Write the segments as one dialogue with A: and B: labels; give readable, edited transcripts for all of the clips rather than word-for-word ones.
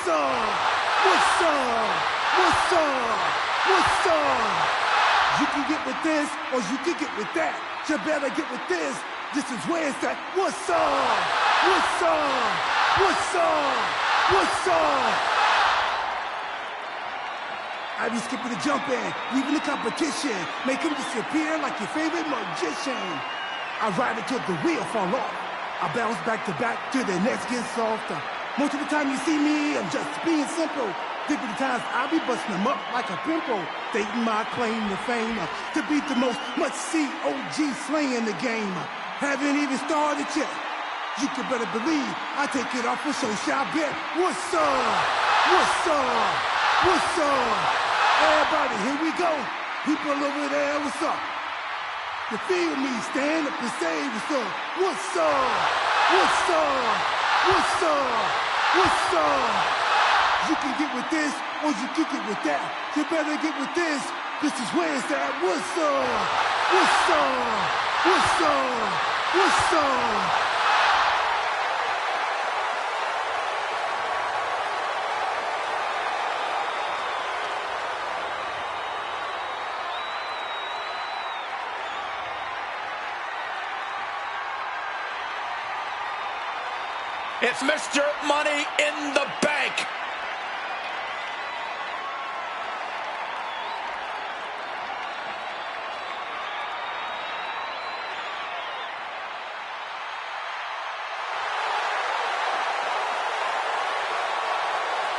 A: What's up? What's up? What's up? What's up? You can get with this, or you can get with that. You better get with this. This is where it's at. What's up? What's up? What's up? What's up? I be skipping the jump in, leaving the competition, make him disappear like your favorite magician. I ride it till the wheel fall off. I bounce back to back till the next gets softer. Most of the time you see me, I'm just being simple. Think of the times I be busting them up like a pimple. Stating my claim to fame, to be the most must-see OG slaying the game. Haven't even started yet. You can better believe I take it off for show, shall bet. What's up? What's up? What's up? Everybody, here we go. People over there, what's up? You feel me? Stand up and say what's up. What's up? What's up? What's up? What's up? You can get with this, or you can get with that. You better get with this. This is where it's at. What's up? What's up? What's up? What's up?
B: It's Mr. Money in the Bank.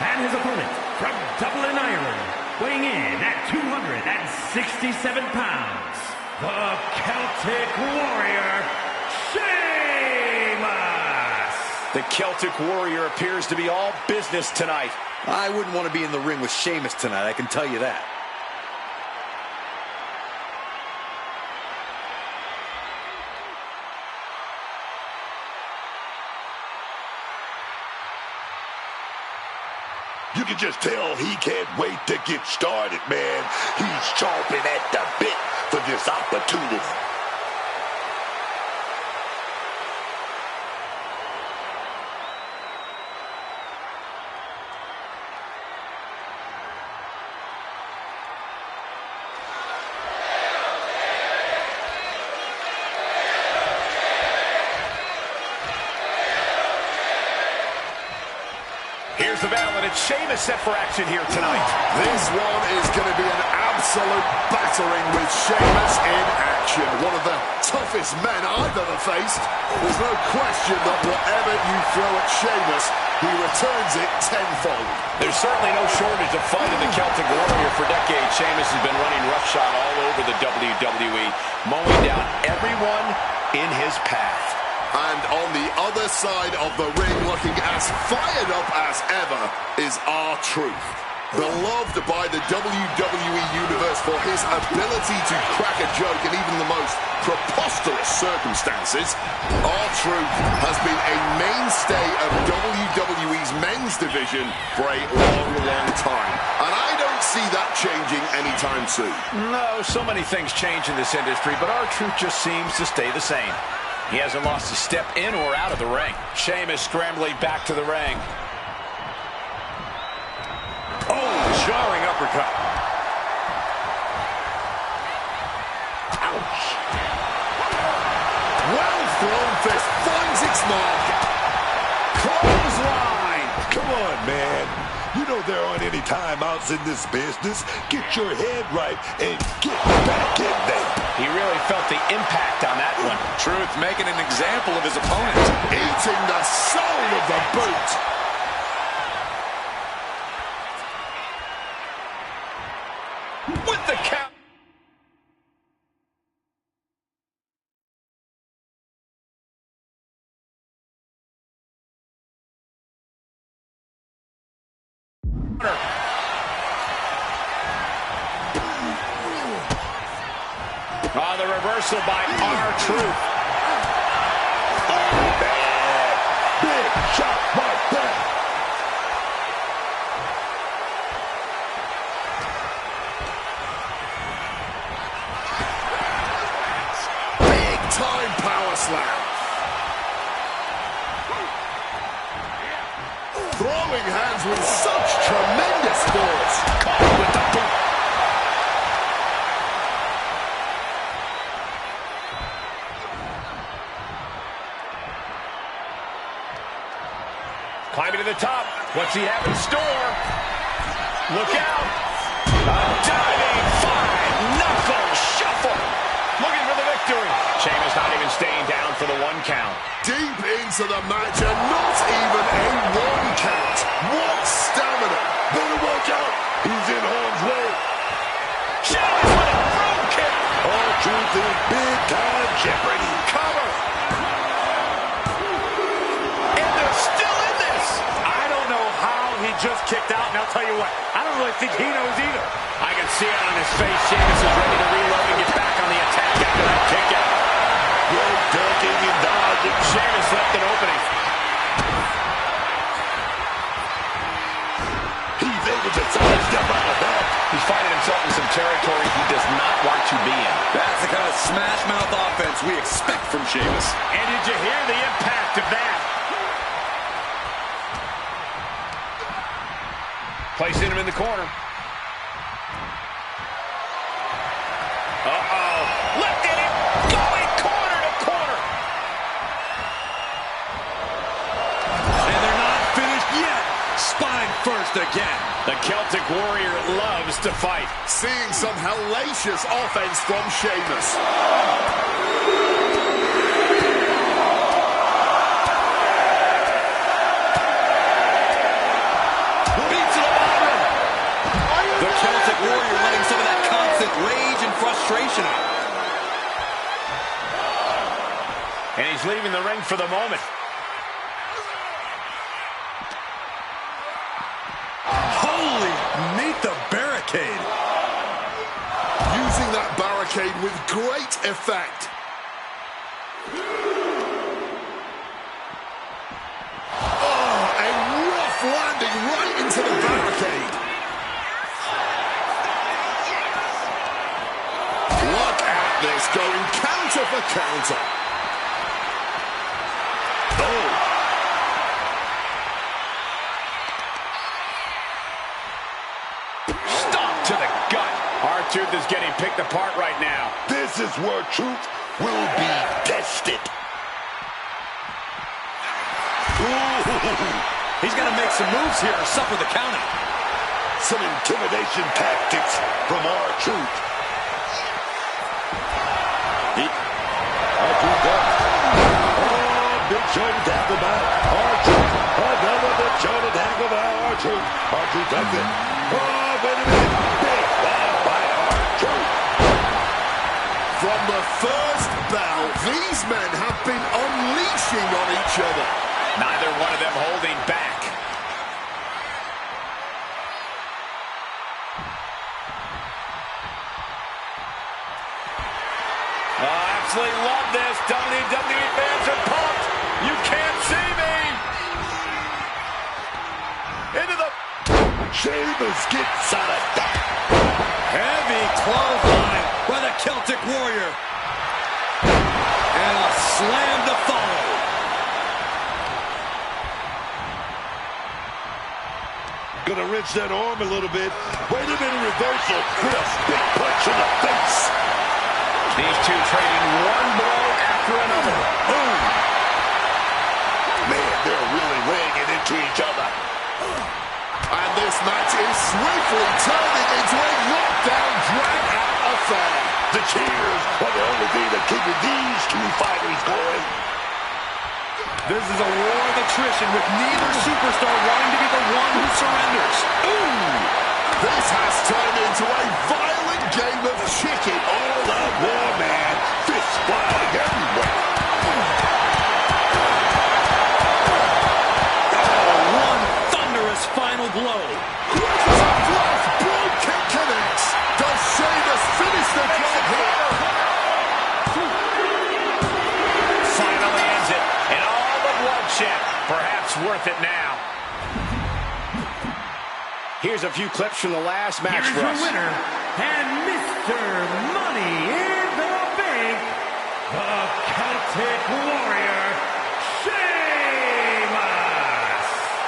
C: And his opponent from Dublin, Ireland, weighing in at 267 pounds, the Celtic Warrior,
B: The Celtic Warrior appears to be all business tonight.
D: I wouldn't want to be in the ring with Sheamus tonight, I can tell you that.
E: You can just tell he can't wait to get started, man. He's chomping at the bit for this opportunity.
B: Here's the battle, and it's Sheamus set for action here tonight.
E: This one is going to be an absolute battering with Sheamus in action. One of the toughest men I've ever faced. There's no question that whatever you throw at Sheamus, he returns it tenfold.
B: There's certainly no shortage of fun in the Celtic Warrior. For decades, Sheamus has been running roughshod all over the WWE, mowing down everyone in his path.
E: And on the other side of the ring, looking as fired up as ever, is R-Truth. Beloved by the WWE Universe for his ability to crack a joke in even the most preposterous circumstances, R-Truth has been a mainstay of WWE's men's division for a long, long time. And I don't see that changing anytime soon.
B: No, so many things change in this industry, but R-Truth just seems to stay the same. He hasn't lost a step in or out of the ring. Sheamus scrambling back to the ring. Oh, jarring uppercut.
E: Ouch. Well thrown fist finds its mark.
B: Clothesline.
E: Come on, man. You know there aren't any timeouts in this business. Get your head right and get back in there.
B: He really felt the impact on that one. Truth making an example of his opponent.
E: Eating the soul of the boot.
B: With the count. The reversal by R-Truth.
E: Oh, man. Big shot right there. Big time power slam. Throwing hand lands with such tremendous force.
B: Caught with the boot. Climbing to the top. What's he have in store? Look out. A diving five-knuckle shuffle. Looking for the victory. Sheamus not even staying down for the 1 count.
E: Deep into the match and not even a 1 count. What stamina. Better watch out. He's in harm's way.
B: Sheamus with a throw kick.
E: R-Truth in big time jeopardy.
B: Cover. And they're still in this.
F: I don't know how he just kicked out, and I'll tell you what, I don't really think he knows either.
B: I can see it on his face. Sheamus is ready to reload and get back on the attack after that kick out.
E: Great ducking and dodging.
B: Sheamus left an opening.
E: He's able to sidestep out of that.
B: He's finding himself in some territory he does not want to be in.
D: That's the kind of smash mouth offense we expect from Sheamus.
B: And did you hear the impact of that? Placing him in the corner. Uh-oh. Lifting him. Going corner to corner.
D: And they're not finished yet. Spine first again.
B: The Celtic Warrior loves to fight.
E: Seeing some hellacious offense from Sheamus.
D: Beats to the bottom. The Celtic Warrior letting some of that constant rage and frustration out.
B: And he's leaving the ring for the moment.
D: Holy, meet the barricade.
E: Using that barricade with great effect. Oh, a rough landing right into the barricade. Look at this, going counter for counter. Oh.
B: Stop to the gut. R-Truth is getting picked apart right now.
E: This is where truth will be tested.
D: He's got to make some moves here or suffer the countout.
E: Some intimidation tactics from R-Truth. R-Truth does. Oh, big show to tackle by R-Truth. Another big show to tackle by R-Truth. R-Truth does it. Oh, wait a minute. Big ball by R-Truth. From the first bell, these men have been unleashing on each other.
B: Neither one of them holding back. Absolutely love this. WWE fans are pumped. You can't see me. Into the...
E: Sheamus gets out of that.
D: Heavy clothesline by the Celtic Warrior. And a slam to follow.
E: Gonna wrench that arm a little bit. Wait a minute, reversal with a big punch in the face.
B: These two trading one blow after another.
E: Boom. Man, they're really laying it into each other. And this match is swiftly turning into a knockdown, drag-out affair. The cheers are the only thing that keeping these two fighters going.
D: This is a war of attrition with neither superstar wanting to be the one who surrenders.
E: Ooh! This has turned into a violent game of chicken. All out war, man. Fists flying everywhere.
D: Oh, one thunderous final blow.
E: Crosses up left. Broad kick connects. Does Sheamus finish the job here?
B: Finally ends it. And all the bloodshed. Perhaps worth it now. Here's a few clips from the last match
C: Here's
B: for
C: your
B: us.
C: winner, and Mr. Money in the Bank, the Celtic Warrior, Sheamus.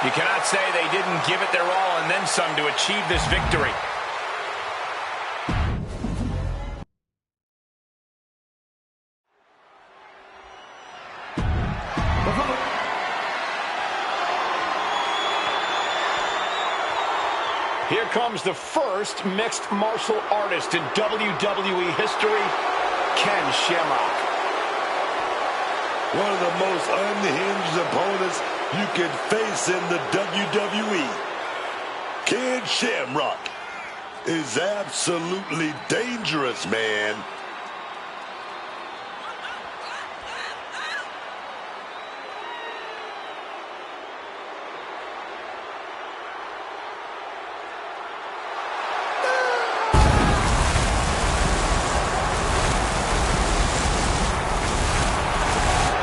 B: You cannot say they didn't give it their all and then some to achieve this victory. Here comes the first mixed martial artist in WWE history, Ken Shamrock.
G: One of the most unhinged opponents you can face in the WWE. Ken Shamrock is absolutely dangerous, man.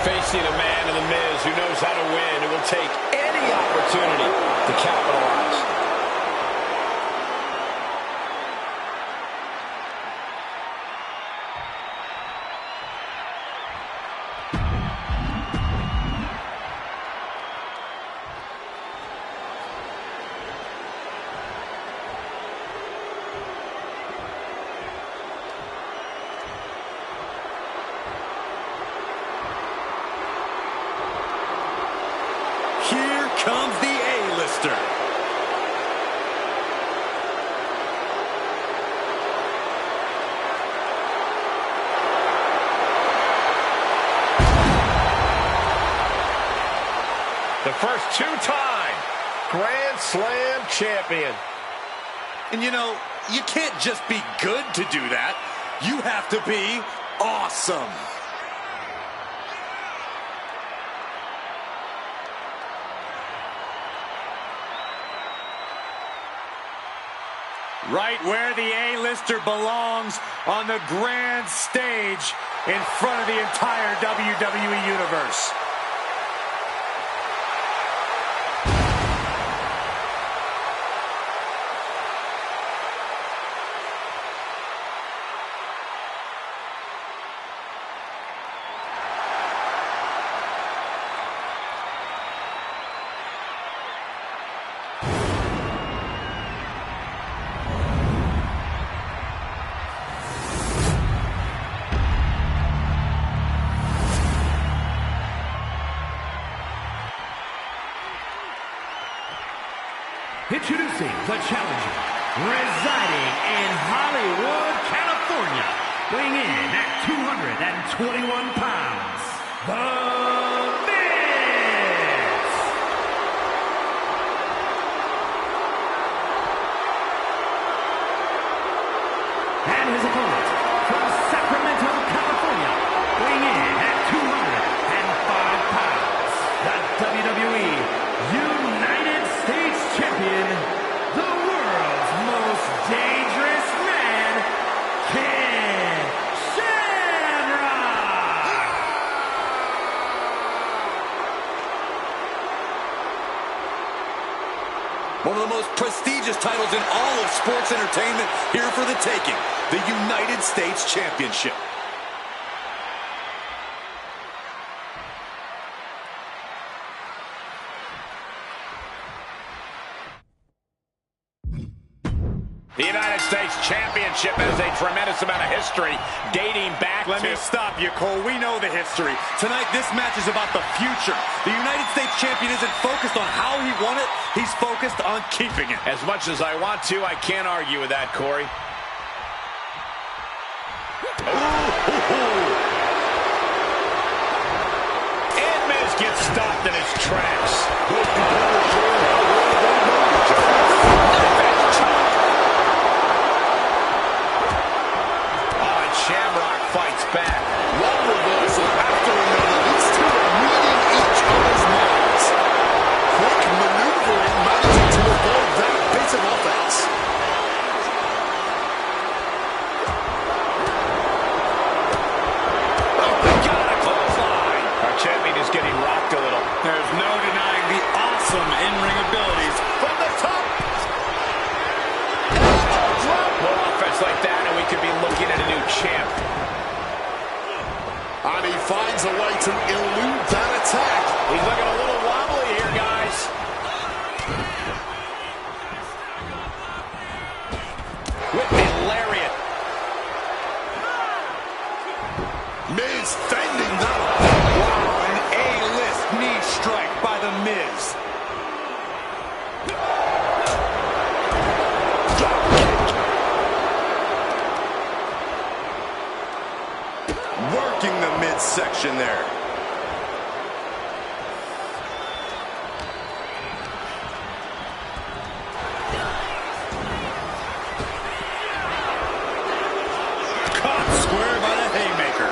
B: Facing a man in the Miz who knows how to win, who will take any opportunity to capitalize.
D: Here comes the A-lister.
B: The first two-time Grand Slam champion.
D: And you know, you can't just be good to do that. You have to be awesome.
C: Right where the A-lister belongs, on the grand stage in front of the entire WWE Universe.
H: Introducing the challenger, residing in Hollywood, California, weighing in at 221 pounds, The Miz! And his opponent, from Sacramento, California, weighing in at 205 pounds, the WWE United States Champion, the world's most dangerous man, Ken Shamrock!
D: One of the most prestigious titles in all of sports entertainment, here for the taking, the United States Championship.
B: The United States Championship has a tremendous amount of history dating back
C: Let
B: to...
C: me stop you, Cole. We know the history.
D: Tonight, this match is about the future. The United States Champion isn't focused on how he won it, he's focused on keeping it.
B: As much as I want to, I can't argue with that, Corey. And Miz gets stopped in his tracks. Shamrock fights back.
E: One reversal after another. These two are reading each other's minds. Quick maneuvering, managing to avoid that bit of offense.
B: Oh, they got a clothesline. Our champion is getting rocked a little.
D: There's no denying the awesome in-ring abilities
B: From the top. More offense like that, and we could be looking at a new champ.
E: And he finds a way to elude that attack.
B: He's looking a little wobbly here, guys.
E: Miz fending that off.
D: Wow, an A-list knee strike by The Miz. Working the midsection there. Caught square by the haymaker.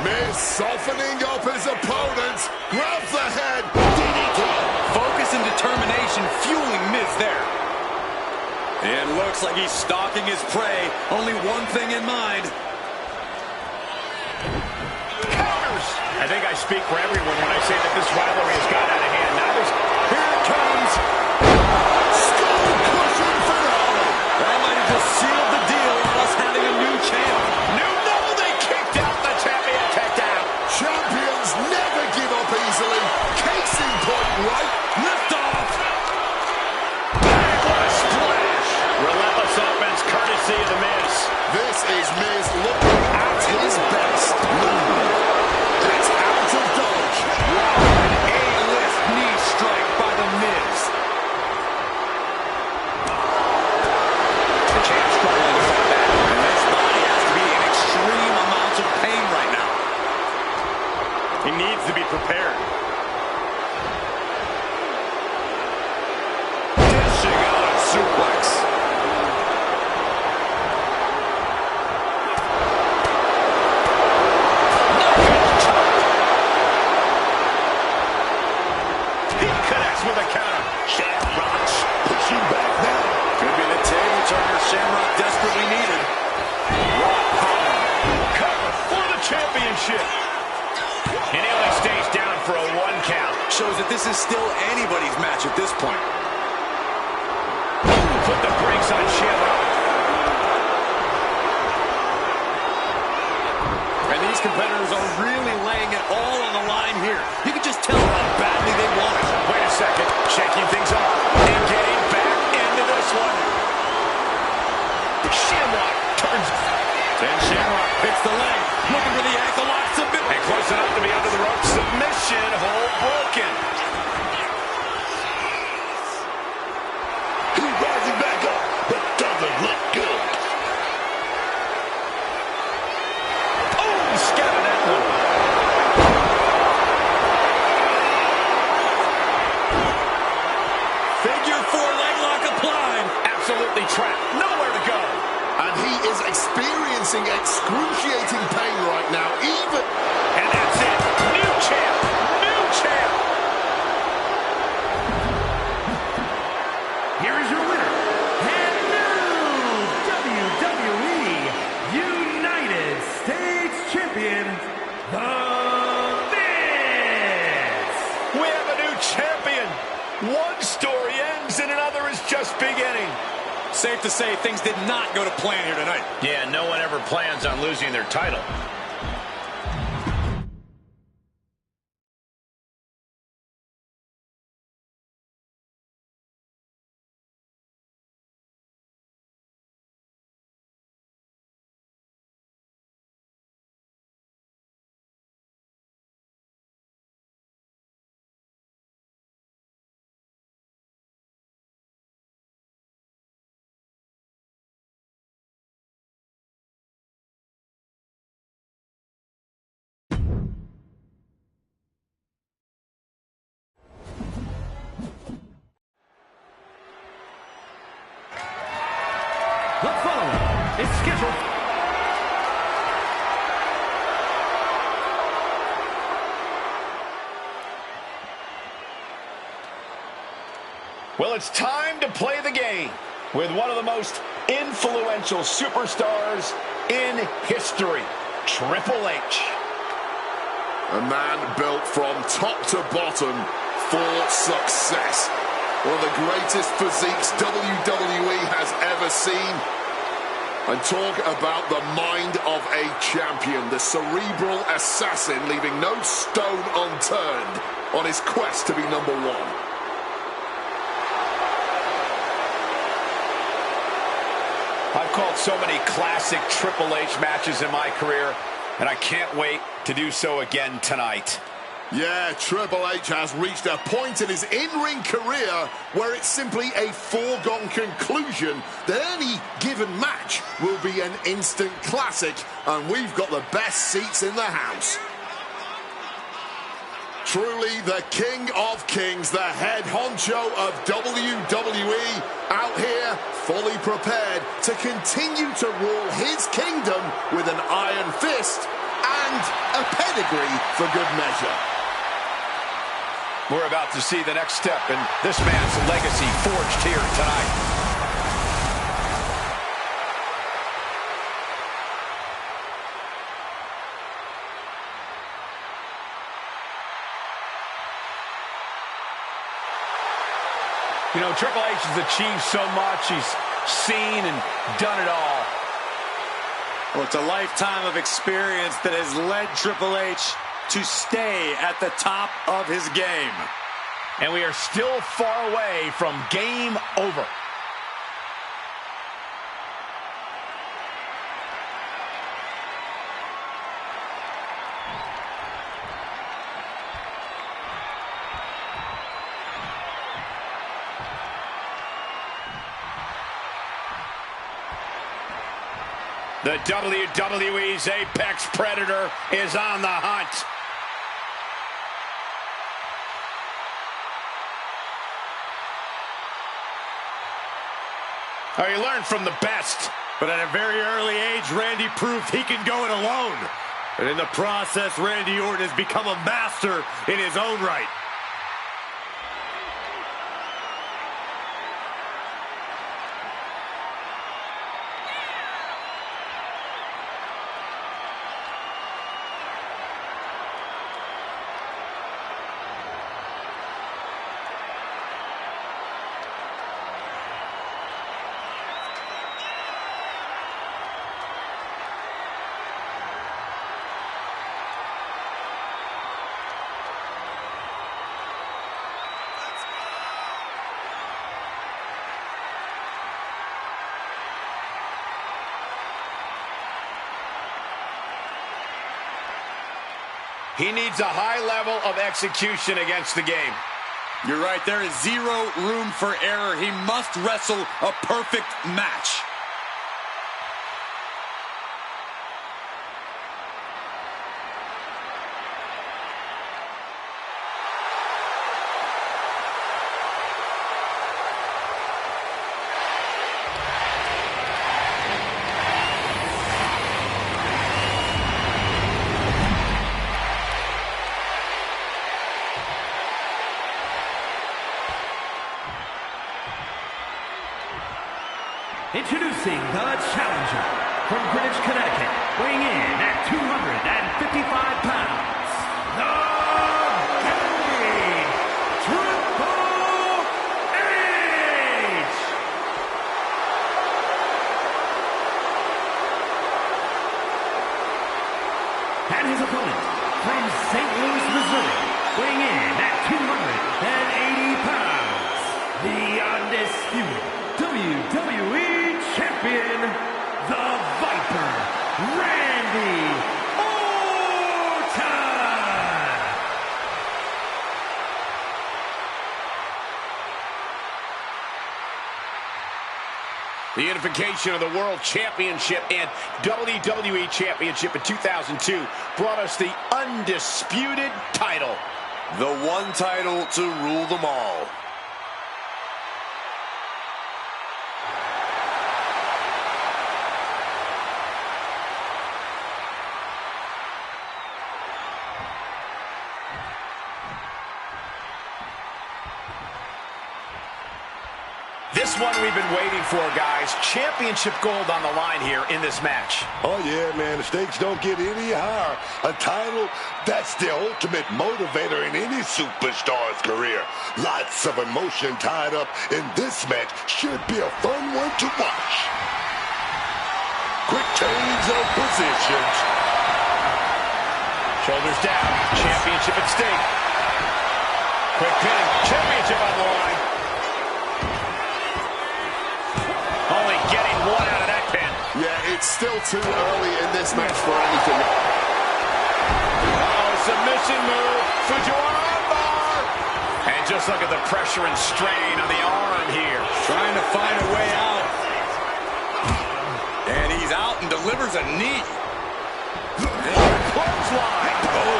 E: Miz softening up his opponent. Grabs the head. DDT.
D: Focus and determination fueling Miz there. And looks like he's stalking his prey. Only one thing in mind.
B: Counters! I think I speak for everyone when I say that this rivalry has got out of hand. Now here it comes.
E: Skull crushing finale.
D: That might have just sealed the deal on us having a new champ.
B: No, they kicked out the champion. Kicked out.
E: Champions never give up easily. Case in point, right?
D: Lift off.
B: What a splash. Relentless offense courtesy of The Miz.
E: This is Miz looking at his best. It's out of dodge.
D: An A-list knee strike by The Miz.
B: The champ struggling to fight back.
D: And this body has to be in extreme amounts of pain right now.
B: He needs to be prepared.
D: Dishing out a suplex.
B: He connects with a counter. Shamrock's
E: Pushing back now.
D: Could be the table turner Shamrock desperately needed. Rock bottom.
B: cover for the championship. And he only stays down for a 1 count.
D: Shows that this is still anybody's match at this point.
B: Put the brakes on Shamrock.
D: And these competitors are really laying it all on the line here. You can just tell how badly they want it.
B: Wait a second. Shaking things off. And getting back into this one. Shamrock turns.
D: Then Shamrock picks the leg. Looking for the ankle lock submit.
B: And close enough to be under the rope. Submission hold broken.
G: He's rising back up, but doesn't look good.
B: Oh, he scattered that one.
D: Figure 4 leg lock applied.
B: Absolutely trapped. Nowhere to go.
E: And he is experiencing excruciating pain right now, even...
B: And that's it. New champ. New champ.
H: Here is your winner, and new WWE United States Champion, The Miz.
B: We have a new champion. One story ends and another is just beginning.
D: Safe to say things did not go to plan here tonight.
B: Yeah, no one ever plans on losing their title.
H: The following is scheduled.
B: Well, it's time to play the game with one of the most influential superstars in history, Triple H.
E: A man built from top to bottom for success. One of the greatest physiques WWE has ever seen. And talk about the mind of a champion, the cerebral assassin, leaving no stone unturned on his quest to be #1.
B: I've called so many classic Triple H matches in my career, and I can't wait to do so again tonight.
E: Yeah, Triple H has reached a point in his in-ring career where it's simply a foregone conclusion that any given match will be an instant classic, and we've got the best seats in the house. Truly the King of Kings, the head honcho of WWE, out here fully prepared to continue to rule his kingdom with an iron fist and a pedigree for good measure.
B: We're about to see the next step in this man's legacy forged here tonight. You know, Triple H has achieved so much. He's seen and done it all.
C: Well, it's a lifetime of experience that has led Triple H to stay at the top of his game.
B: And we are still far away from game over. The WWE's Apex Predator is on the hunt. Oh, he learned from the best.
C: But at a very early age, Randy proved he can go it alone. And in the process, Randy Orton has become a master in his own right.
B: He needs a high level of execution against the game.
C: You're right, there is zero room for error. He must wrestle a perfect match.
H: Introducing the challenger from Greenwich, Connecticut, weighing in at 255 pounds, the King, Triple H! And his opponent from St. Louis, Missouri, weighing in at 280 pounds, the undisputed WWE Champion, the Viper, Randy Orton!
B: The unification of the World Championship and WWE Championship in 2002 brought us the undisputed title.
G: The one title to rule them all.
B: This one we've been waiting for, guys. Championship gold on the line here in this match.
G: Oh, yeah, man. The stakes don't get any higher. A title, that's the ultimate motivator in any superstar's career. Lots of emotion tied up in this match. Should be a fun one to watch. Quick change of positions.
B: Shoulders down. Championship at stake. Quick pin. Championship on the line. Only getting one out of that pin.
E: it's still too early in this match for anything.
B: Oh, submission move. Fujiwara armbar. And just look at the pressure and strain on the arm here.
D: Trying to find a way out. And he's out and delivers a knee.
B: Clothesline. Oh.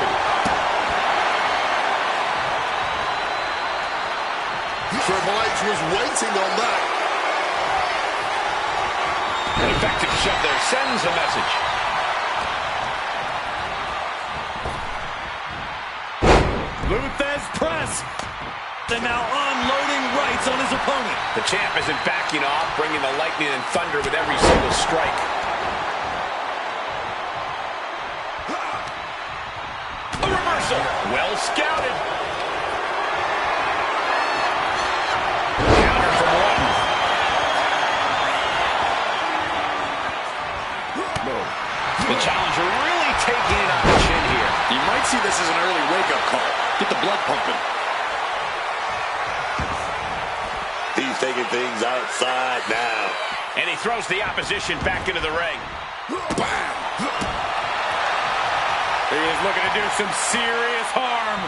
E: Triple H was waiting on that.
B: An effective shove there sends a message.
D: Luthez press. And now unloading rights on his opponent.
B: The champ isn't backing off, bringing the lightning and thunder with every single strike. A reversal. Well scouted. Counter from Orton. The challenger really taking it on the chin here.
D: You might see this as an early wake-up call. Get the blood pumping.
G: He's taking things outside now.
B: And he throws the opposition back into the ring.
E: Bam!
D: He is looking to do some serious harm.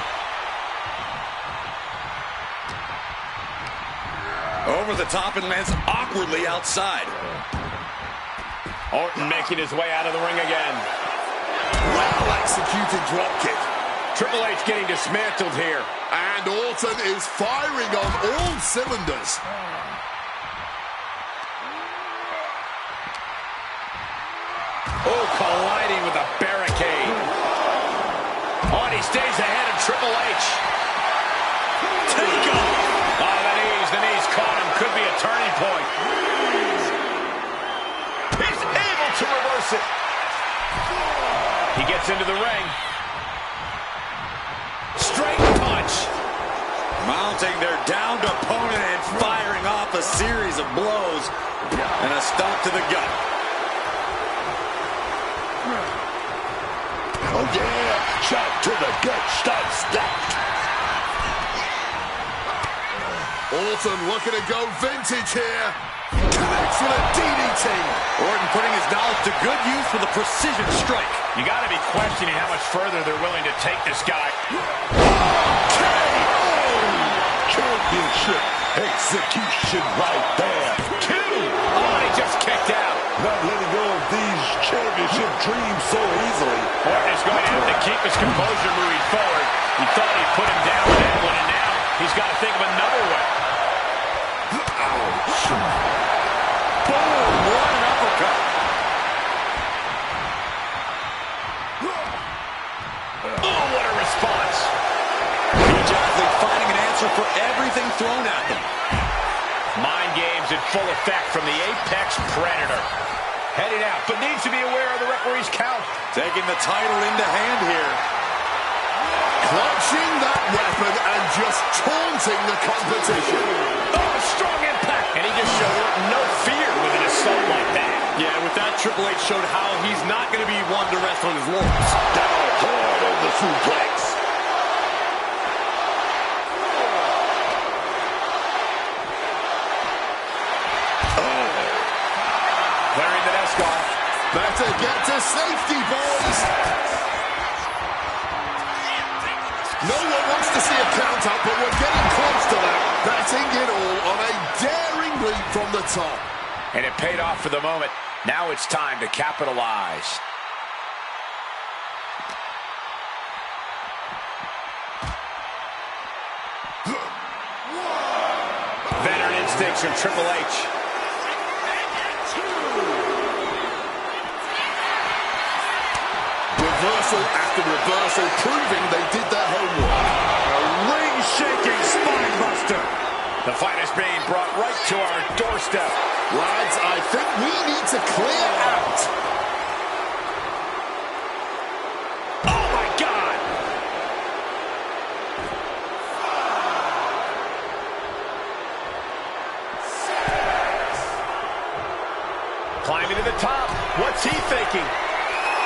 D: Over the top and lands awkwardly outside.
B: Orton making his way out of the ring again.
E: Well executed dropkick.
B: Triple H getting dismantled here.
E: And Orton is firing on all cylinders.
B: Oh, colliding with a barricade. Oh, and he stays ahead of Triple H. Take him. Oh, the knees caught him. Could be a turning point. He's able to reverse it. He gets into the ring. Straight punch.
D: Mounting their downed opponent and firing off a series of blows. And a stomp to the gut.
G: Oh, yeah. Shot to the gut. Stop, stop.
E: Orton looking to go vintage here. Connects with a DDT.
D: Orton putting his knowledge to good use with a precision strike.
B: You got to be questioning how much further they're willing to take this guy.
G: Championship execution right there.
B: Two. Oh, he just kicked out.
G: Not letting go of these championship dreams so easily.
B: Orton is going to have to keep his composure moving forward. He thought he put him down with that one, and now he's got to think of another way.
G: Ouch.
D: Boom, what an uppercut.
B: Oh, what a response.
D: Each athlete finding an answer for everything thrown at them.
B: Mind games in full effect from the Apex Predator. Heading out, but needs to be aware of the referee's count.
D: Taking the title into hand here.
E: Clutching that weapon and just taunting the competition.
B: Oh, strong impact. And he just showed Orton no fear with an assault like that.
D: Yeah, with that, Triple H showed how he's not going to be one to rest on his laurels.
G: Down hard on the suplex.
B: Clearing the desk off.
E: Better get to safety, boys. No one wants to see a count up, but we're getting close to that. Betting it all on a daring leap from the top.
B: And it paid off for the moment. Now it's time to capitalize. Veteran instincts from Triple H.
E: Reversal after reversal, proving they did their homework.
D: A ring-shaking spine buster.
B: The fight is being brought right to our doorstep.
E: Lads, I think we need to clear out.
B: Oh, my God! Climbing to the top. What's he thinking?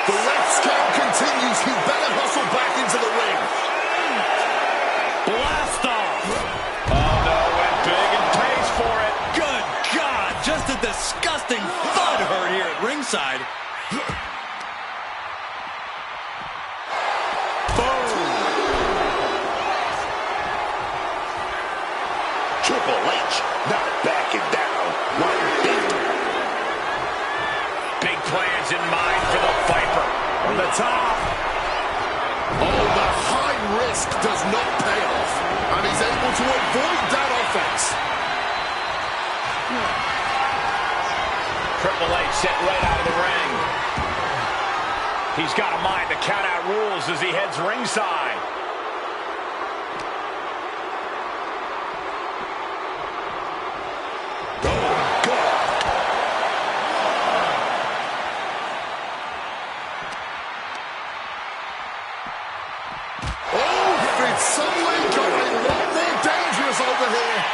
E: The ref count continues. He better hustle back into the ring.
D: Blast off.
B: Oh, no, went big and pays for it.
D: Good God, just a disgusting thud heard here at ringside.
G: Triple H not backing down one bit.
B: Big plans in mind for the Viper. From the top.
E: Oh, the high risk does not pay off. And he's able to avoid that offense.
B: Triple H set right out of the ring. He's got to mind the count-out rules as he heads ringside.
E: Suddenly got a lot more dangerous over here.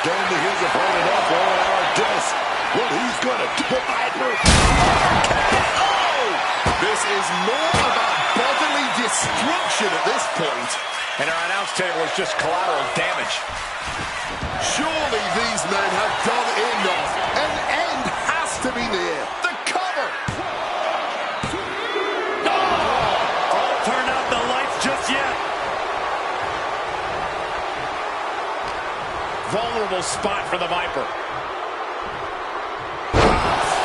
G: Standing his opponent up on our desk. What he's gonna do.
E: Oh! This is more about bodily destruction at this point.
B: And our announce table is just collateral damage.
E: Surely these men have done enough. An end has to be near. The cover.
F: Turn out the lights just yet.
B: Vulnerable spot for the Viper.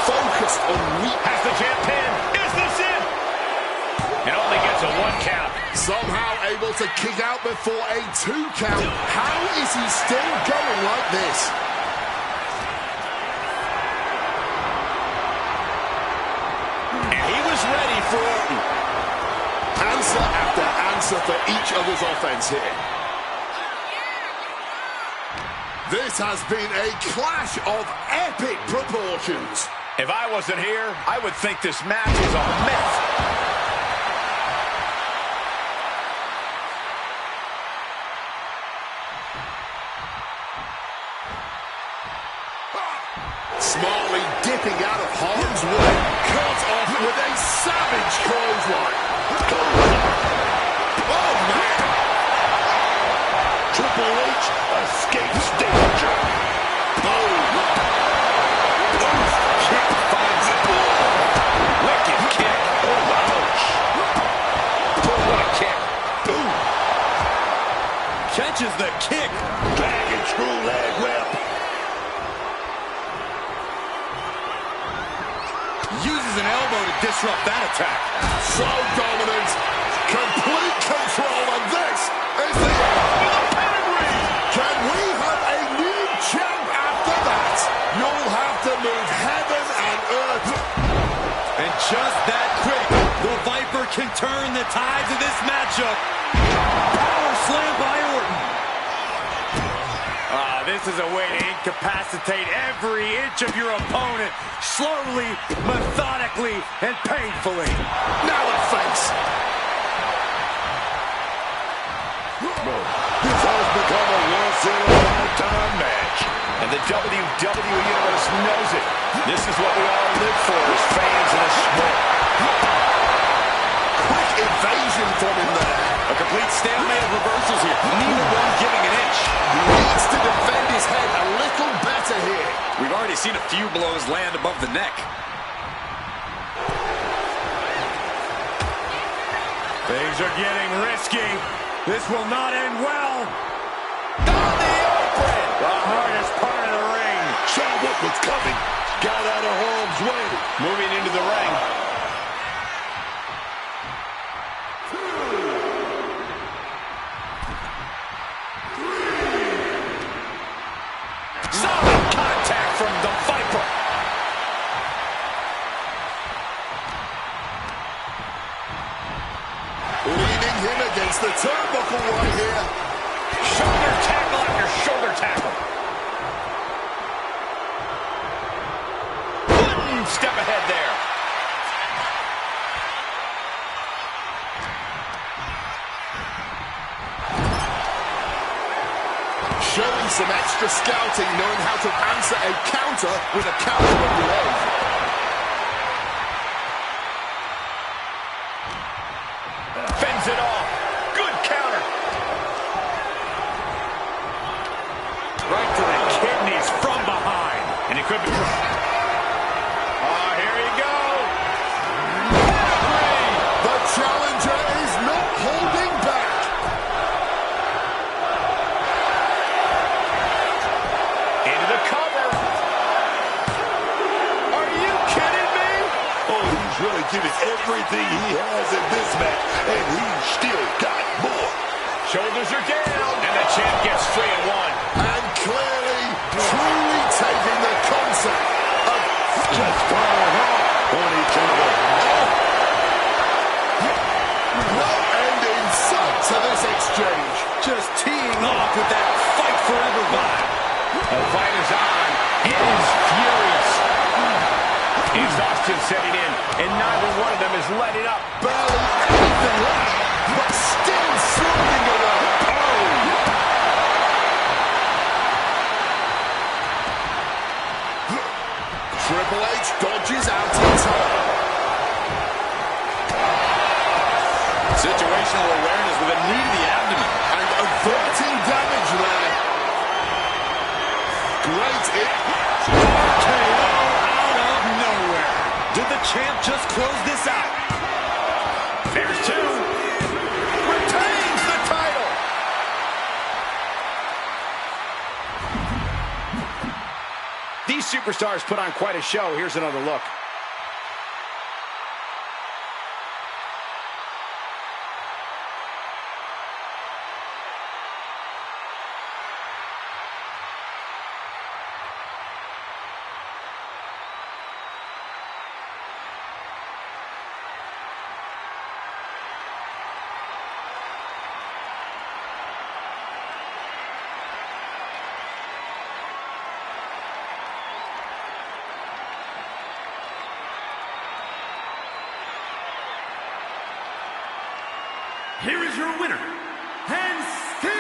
E: Focused on weak.
B: Has the champ pinned. Is this it? It only gets a 1 count.
E: Somehow able to kick out before a 2 count. How is he still going like this?
B: And he was ready for Orton.
E: Answer after answer for each other's offense here. This has been a clash of epic proportions.
B: If I wasn't here, I would think this match is a myth.
E: Smartly dipping out of harm's way. Cut off with a savage clothesline. Oh, man.
G: Triple H escapes danger.
E: Oh.
B: Kick finds it. Wicked kick. Oh, ouch. Oh, what a kick.
C: Ooh. Catches the kick.
G: Dragon screw leg whip.
C: Uses an elbow to disrupt that attack.
E: So dominant. Complete control. And this is the end of the pedigree. Can we have a new champ after that? You'll have to move heaven and earth.
C: And just that quick, the Viper can turn the tides of this matchup. Power slam by Orton. This is a way to incapacitate every inch of your opponent, slowly, methodically, and painfully.
E: Now the face.
G: This has become a once-in-a-lifetime match.
B: And the WWE Universe knows it. This is what we all live for as fans in this sport.
E: Quick evasion from him there.
C: A complete stalemate of reversals here. Neither one giving an inch.
E: He needs to defend his head a little better here.
D: We've already seen a few blows land above the neck.
C: Things are getting risky. This will not end well.
B: On the apron.
C: The hardest part of the ring.
G: Saw what was coming. Got out of harm's way.
B: Moving into the ring. Solid contact from the Viper.
E: Leaning him against the turnbuckle right here.
B: Shoulder tackle after shoulder tackle. One step ahead there.
E: Showing some extra scouting, knowing how to answer a counter with a counter of your own.
B: Fends it off. Good counter. Right to the kidneys from behind. And it could be... Oh, here you go.
E: The challenger is no
G: everything he has in this match, and he's still got more.
B: Shoulders are down, and the champ gets free at one.
E: And clearly, truly taking the concept of
G: just falling off on each other.
E: No end in sight to this exchange.
D: Just teeing off with that fight forever vibe.
B: The fight is on. It is furious. Exhaustion setting in, and neither one of them is letting up.
E: Barely anything left, but still slugging away. Triple H dodges out in time.
D: Situational awareness with a knee to the abdomen.
E: And averting damage there. Great hit.
D: KO out of nowhere. Did the champ just close this out?
B: There's two.
E: Retains the title.
B: These superstars put on quite a show. Here's another look.
H: Here is your winner, and still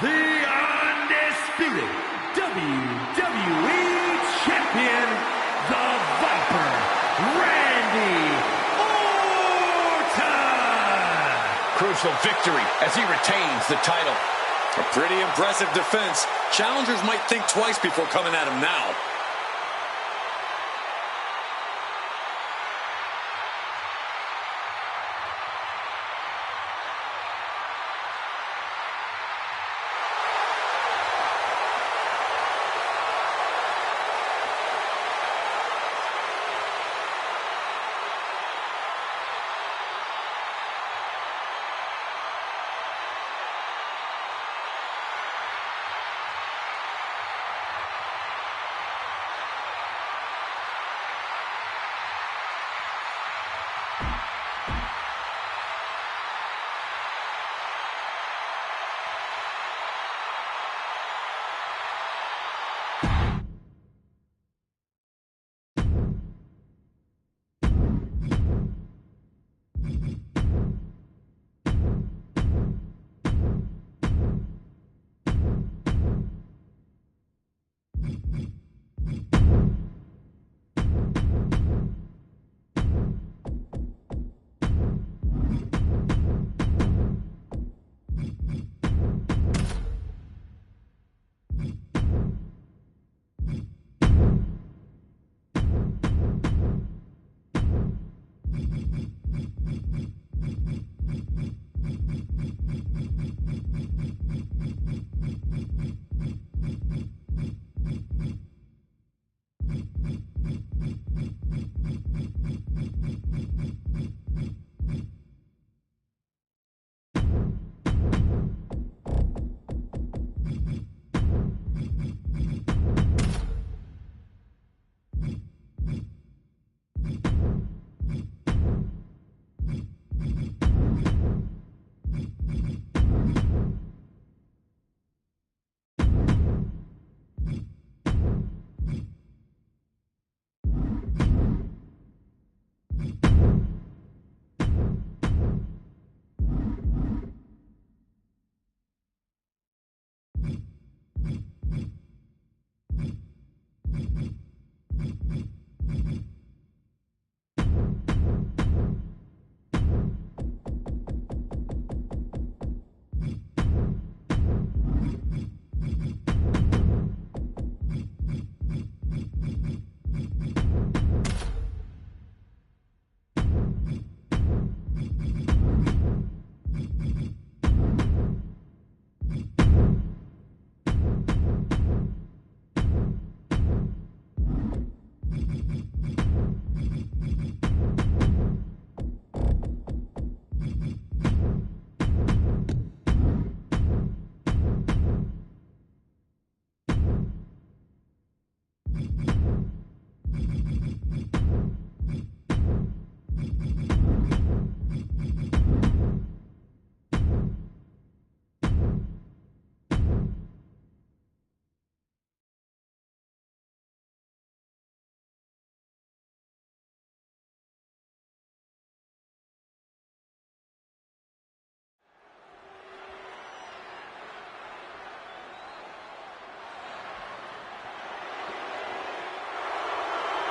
H: the undisputed WWE Champion, the Viper, Randy Orton.
B: Crucial victory as he retains the title.
D: A pretty impressive defense. Challengers might think twice before coming at him now.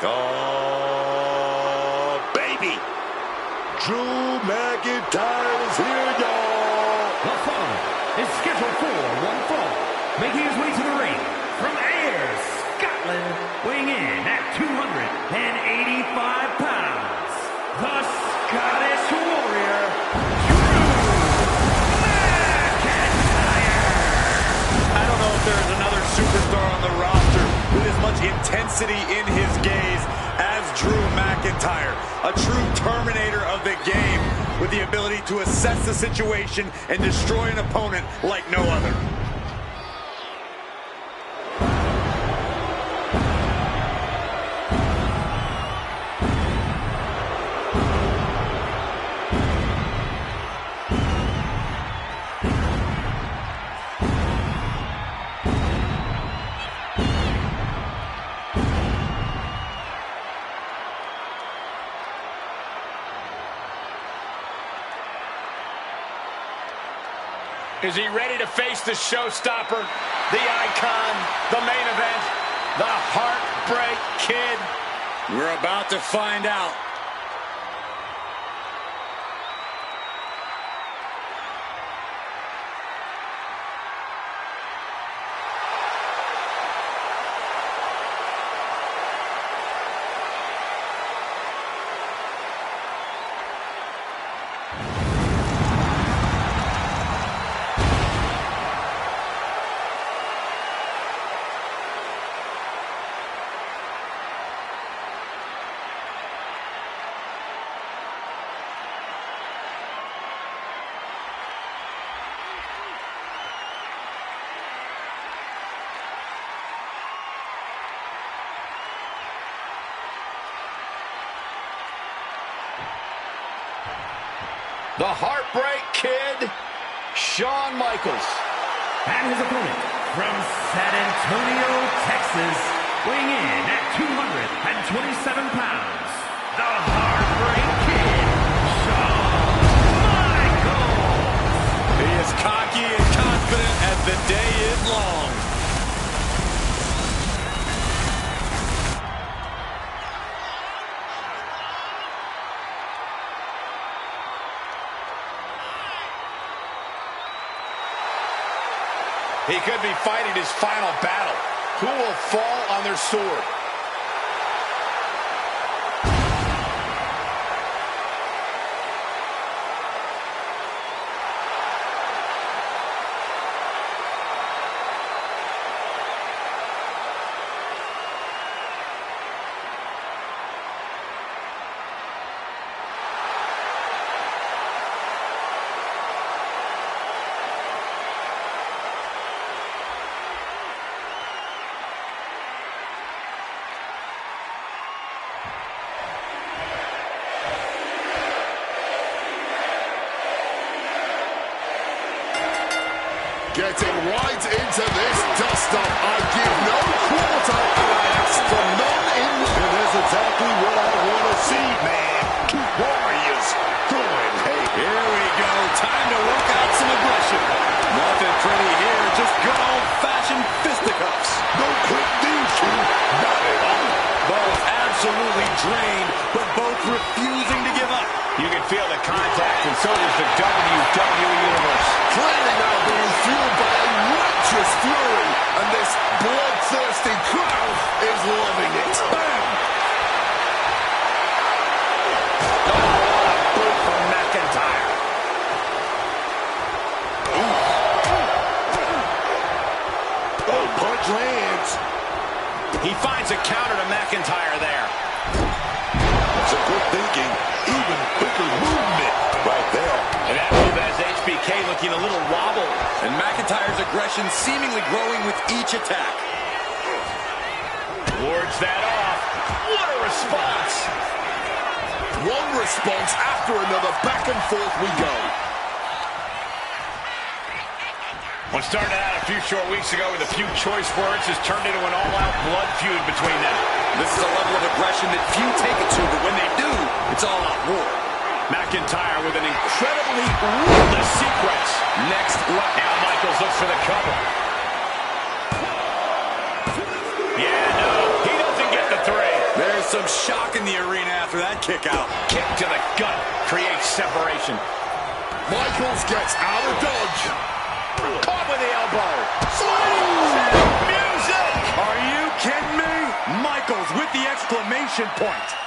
G: Oh, baby. Drew McIntyre is here, y'all.
H: The following is scheduled for one fall, making his way to the ring from Ayr, Scotland, weighing in at 285 pounds, the Scottish Warrior,
C: I don't know if there is another superstar on the roster with as much intensity in his gaze as Drew McIntyre. A true terminator of the game with the ability to assess the situation and destroy an opponent like no other.
B: Is he ready to face the showstopper, the icon, the main event, the Heartbreak Kid?
C: We're about to find out.
B: The Heartbreak Kid, Shawn Michaels.
H: and his opponent from San Antonio, Texas, weighing in at 227 pounds, the Heartbreak Kid, Shawn Michaels.
C: He is cocky and confident as the day is long.
B: He could be fighting his final battle. Who will fall on their sword?
E: Getting right into this dust-up. I give no quarter and I ask for none in...
G: And that's exactly what I want to see, man. Two warriors going, hey.
C: Here we go. Time to work out some aggression. Nothing pretty here. Just good old-fashioned fisticuffs.
G: No quick DQ. Not at all.
C: Both absolutely drained, but both refusing to give up.
B: You can feel the contact, and so does the WWE Universe.
E: Clearly now being fueled by a righteous fury, and this bloodthirsty crowd is loving it. Bam!
B: Boot from McIntyre.
G: Oh, punch lands.
B: He finds a counter to McIntyre there.
G: That's a good thinking. Even quicker movement right there.
B: And that move has HBK looking a little wobbled.
C: And McIntyre's aggression seemingly growing with each attack.
B: Wards that off. What a response.
E: One response after another, back and forth we go.
B: What started out a few short weeks ago with a few choice words has turned into an all-out blood feud between them.
C: This is a level of aggression that few take it to, but when they do, it's all out war.
B: McIntyre with an incredibly ruthless sequence.
C: Next level.
B: Now Michaels looks for the cover. Yeah, no, he doesn't get the three.
C: There's
D: Some shock in the arena after that kick out.
B: Kick to the gut creates separation.
E: Michaels gets out of dodge.
B: Caught with the elbow. Sliding music.
C: Are you kidding me? Michaels with the exclamation point.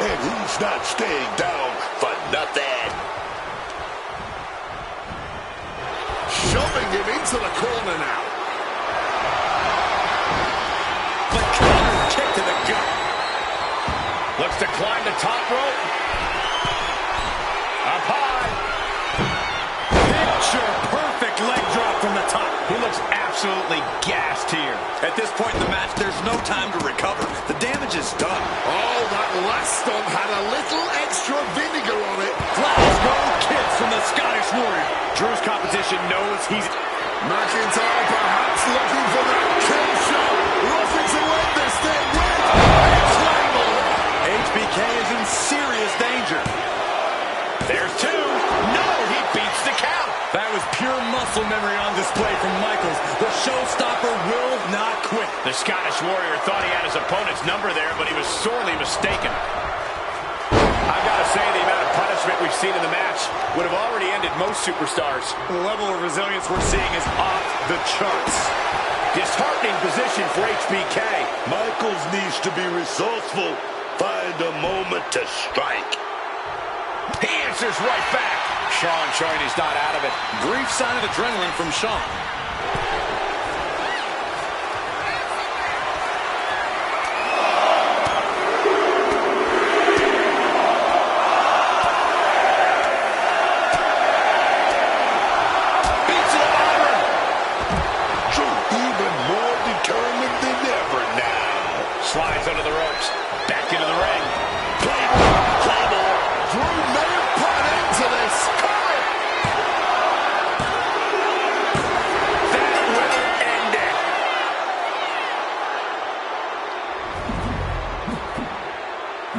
G: And he's not staying down for nothing.
E: Shoving him into the corner now.
D: The counter kick to the gut.
B: Looks to climb the top rope. Up high.
C: Picture perfect leg drop from the top.
B: He looks absolutely gassed here.
D: At this point in the match, there's no time to recover. The damage is done.
E: Oh, that last stomp had a little extra vinegar on it.
C: Glasgow kiss from the Scottish Warrior. Drew's competition knows he's...
E: McIntyre perhaps looking for that kill shot. Looking to win this thing with a claymore.
C: HBK is in serious danger.
B: There's two. No, he beats the count.
C: That was pure muscle memory on display from Michaels. The showstopper will not quit.
B: The Scottish Warrior thought he had his opponent's number there, but he was sorely mistaken. I've got to say, the amount of punishment we've seen in the match would have already ended most superstars.
C: The level of resilience we're seeing is off the charts.
B: Disheartening position for HBK.
G: Michaels needs to be resourceful. Find a moment to strike.
B: He answers right back. Shawn showing he's not out of it.
D: Brief sign of adrenaline from Shawn.
B: Beats it over.
G: Drew even more determined than ever now.
B: Slides under the ropes. Back into the ring.
E: Claymore. Drew may have put an end to this.
B: That will end it.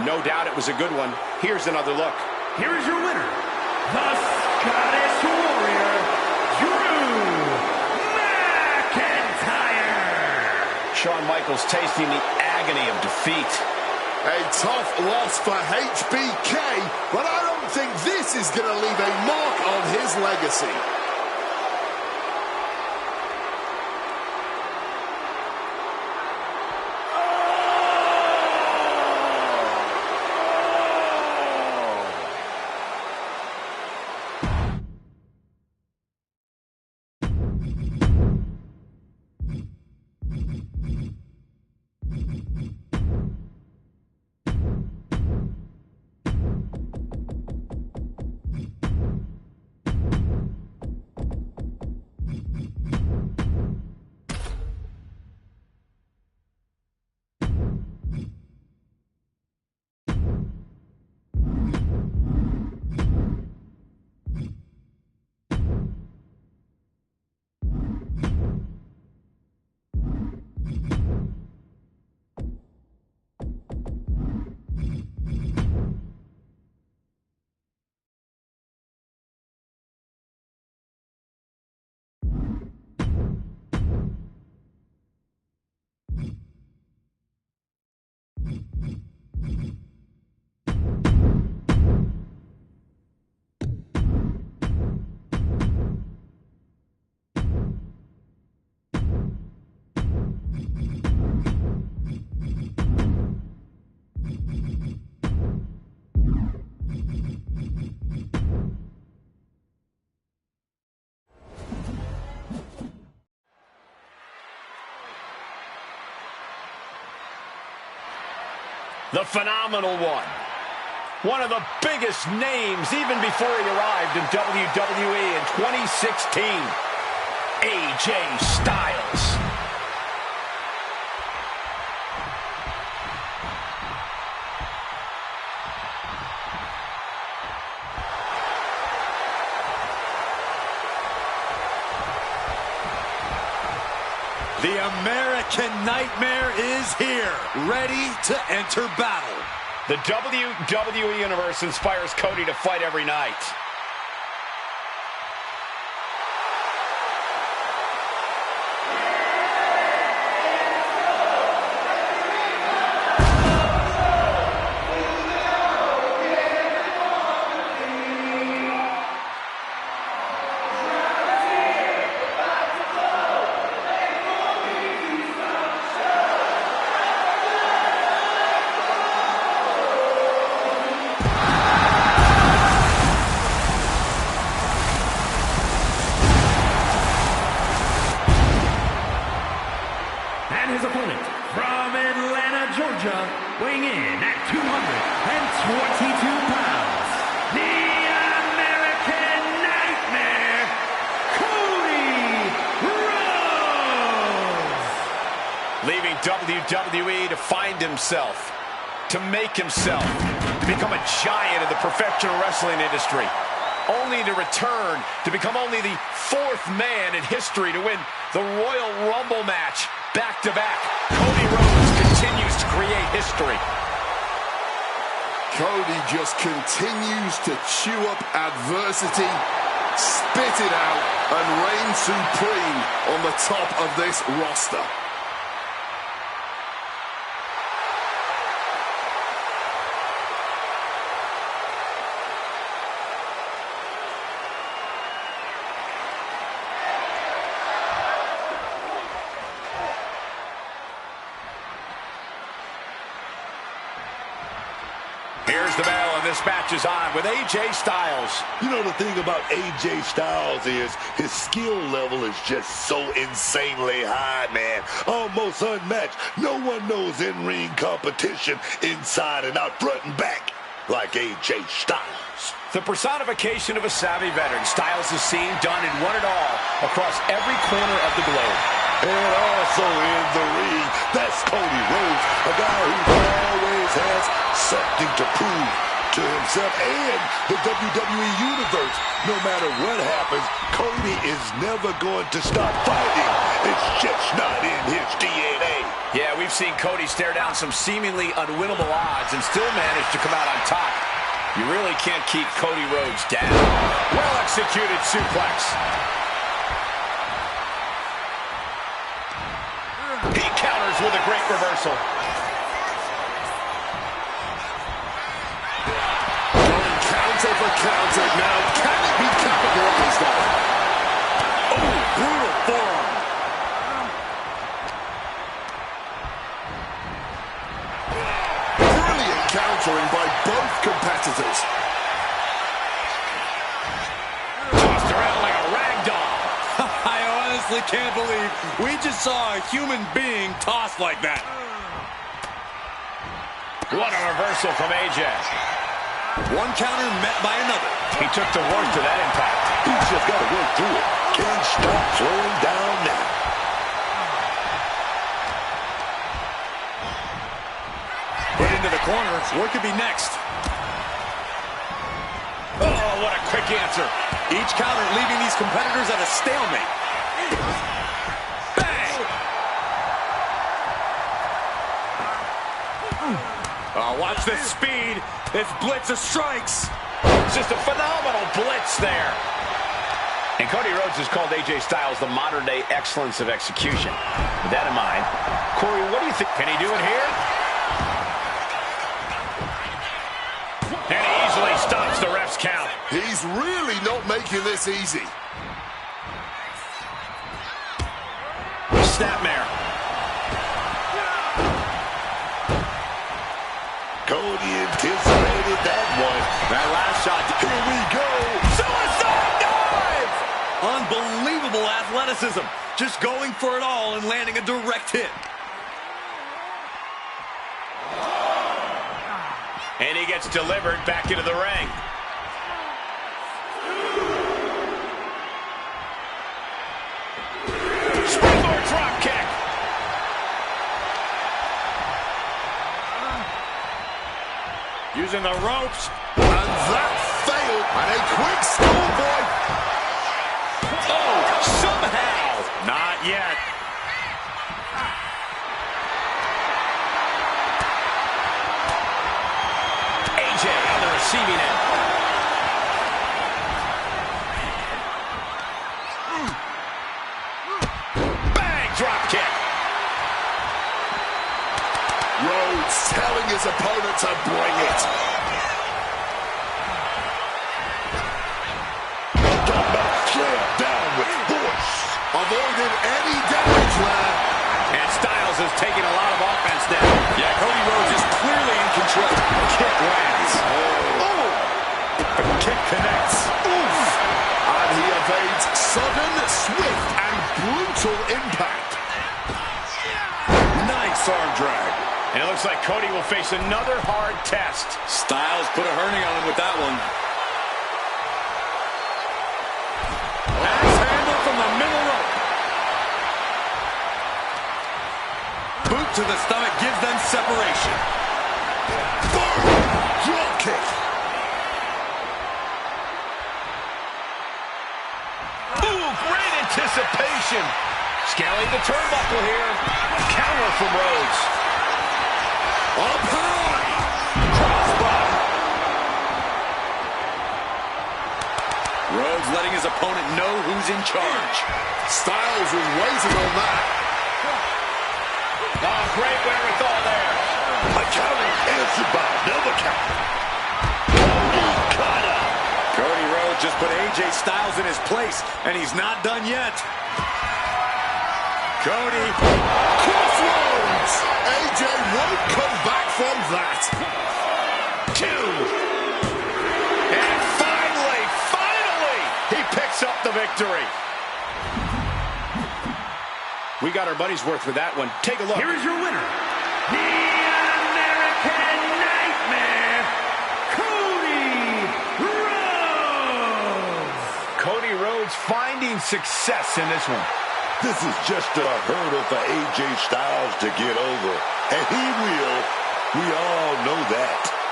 B: No doubt it was a good one. Here's another look.
H: Here is your winner, the Scottish Warrior, Drew McIntyre.
B: Shawn Michaels tasting the agony of defeat.
E: A tough loss for HBK, but I don't think this is going to leave a mark on his legacy.
B: The phenomenal one. One of the biggest names even before he arrived in WWE in 2016. AJ Styles.
C: The American Nightmare is here, ready to enter battle.
B: The WWE Universe inspires Cody to fight every night.
H: His opponent from Atlanta, Georgia, weighing in at 222 pounds, the American Nightmare, Cody Rhodes.
B: Leaving WWE to find himself, to make himself, to become a giant in the professional wrestling industry, only to return to become only the fourth man in history to win the Royal Rumble match back-to-back. Cody Rhodes continues to create history.
E: Cody just continues to chew up adversity, spit it out, and reign supreme on the top of this roster.
B: Here's the bell, and this match is on with AJ Styles.
G: You know, the thing about AJ Styles is his skill level is just so insanely high, man. Almost unmatched. No one knows in-ring competition inside and out, front and back, like AJ Styles.
B: The personification of a savvy veteran, Styles is seen, done, and won it all across every corner of the globe.
G: And also in the ring, that's Cody Rhodes, a guy who always has something to prove to himself and the WWE Universe. No matter what happens, Cody is never going to stop fighting. It's just not in his DNA.
B: Yeah, we've seen Cody stare down some seemingly unwinnable odds and still manage to come out on top. You really can't keep Cody Rhodes down. Well-executed suplex. He counters with a great reversal.
E: Going counter for counter. Now, can it be capitalized on?
C: Oh, brutal forearm.
E: Brilliant countering by both competitors.
B: Tossed around like a rag doll.
C: I honestly can't believe we just saw a human being tossed like that.
B: What a reversal from AJ.
C: One counter met by another.
B: He took the worst of that impact.
G: He's just got to work through it. Can't stop slowing down now.
C: Put into the corner. What could be next?
B: Oh, what a quick answer.
C: Each counter leaving these competitors at a stalemate. Bang! Oh, watch this speed. This blitz of strikes.
B: It's just a phenomenal blitz there. And Cody Rhodes has called AJ Styles the modern-day excellence of execution. With that in mind, Corey, what do you think? Can he do it here? And he easily stops the ref's count.
E: He's really not making this easy.
B: Snapmare.
G: Cody anticipated that one.
C: That last shot.
G: Here we go.
C: Suicide dive! Unbelievable athleticism. Just going for it all and landing a direct hit.
B: And he gets delivered back into the ring. Springboard drop kick. Using the ropes.
E: And that failed. And a quick schoolboy.
B: Oh, somehow.
C: Not yet.
B: receiving end. Bang! Drop kick.
E: Rhodes telling his opponent to bring it.
G: Slam down with force.
E: Avoided any damage there.
B: And Styles has taken a lot of offense now.
C: Yeah, Cody Rhodes is clearly in control. Kick lands. Oh! The kick connects.
E: Oof! And he evades sudden, swift, and brutal impact.
C: Nice arm drag.
B: And it looks like Cody will face another hard test.
C: Styles put a hurting on him with that one. Axe handle from the middle rope. Boot to the stomach gives them separation.
E: Drop kick.
B: Ooh, great anticipation. Scaling the turnbuckle here. Counter from Rhodes.
E: Up high.
B: Crossbody.
C: Rhodes letting his opponent know who's in charge.
E: Styles was waiting on that.
B: Oh, great wherewithal there.
G: A counter answered by another counter.
C: Cody Rhodes just put AJ Styles in his place, and he's not done yet. Cody.
E: Crossroads. AJ won't come back from that.
B: 2. And finally, he picks up the victory. We got our money's worth with that one. Take a look.
H: Here is your winner, the American Nightmare, Cody Rhodes.
B: Cody Rhodes finding success in this one.
G: This is just a hurdle for AJ Styles to get over. And he will. We all know that.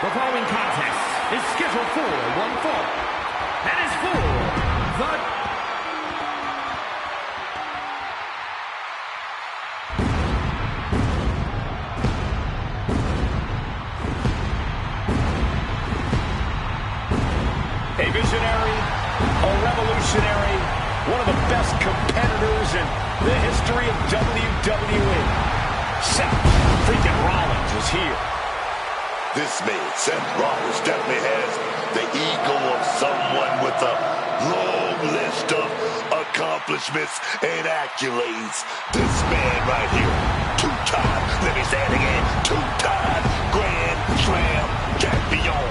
H: The following contest is scheduled for one fall. That is for the
B: A visionary, a revolutionary, one of the best competitors in the history of WWE. Seth freaking Rollins is here.
G: This man, Seth Rollins, definitely has the ego of someone with a long list of accomplishments and accolades. This man right here, two-time, let me say it again, two-time Grand Slam champion.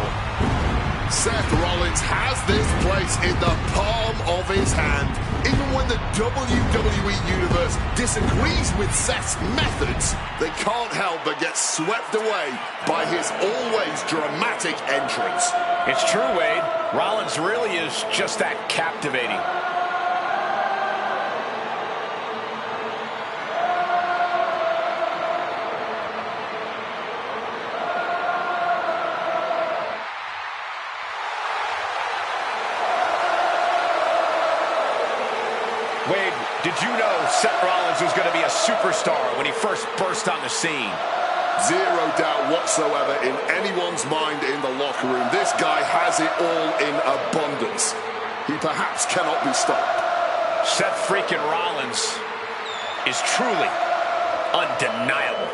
E: Seth Rollins has this place in the palm of his hand. Even when the WWE Universe disagrees with Seth's methods, they can't help but get swept away by his always dramatic entrance.
B: It's true, Wade. Rollins really is just that captivating. Wade, did you know Seth Rollins was going to be a superstar when he first burst on the scene?
E: Zero doubt whatsoever in anyone's mind in the locker room. This guy has it all in abundance. He perhaps cannot be stopped.
B: Seth freaking Rollins is truly undeniable.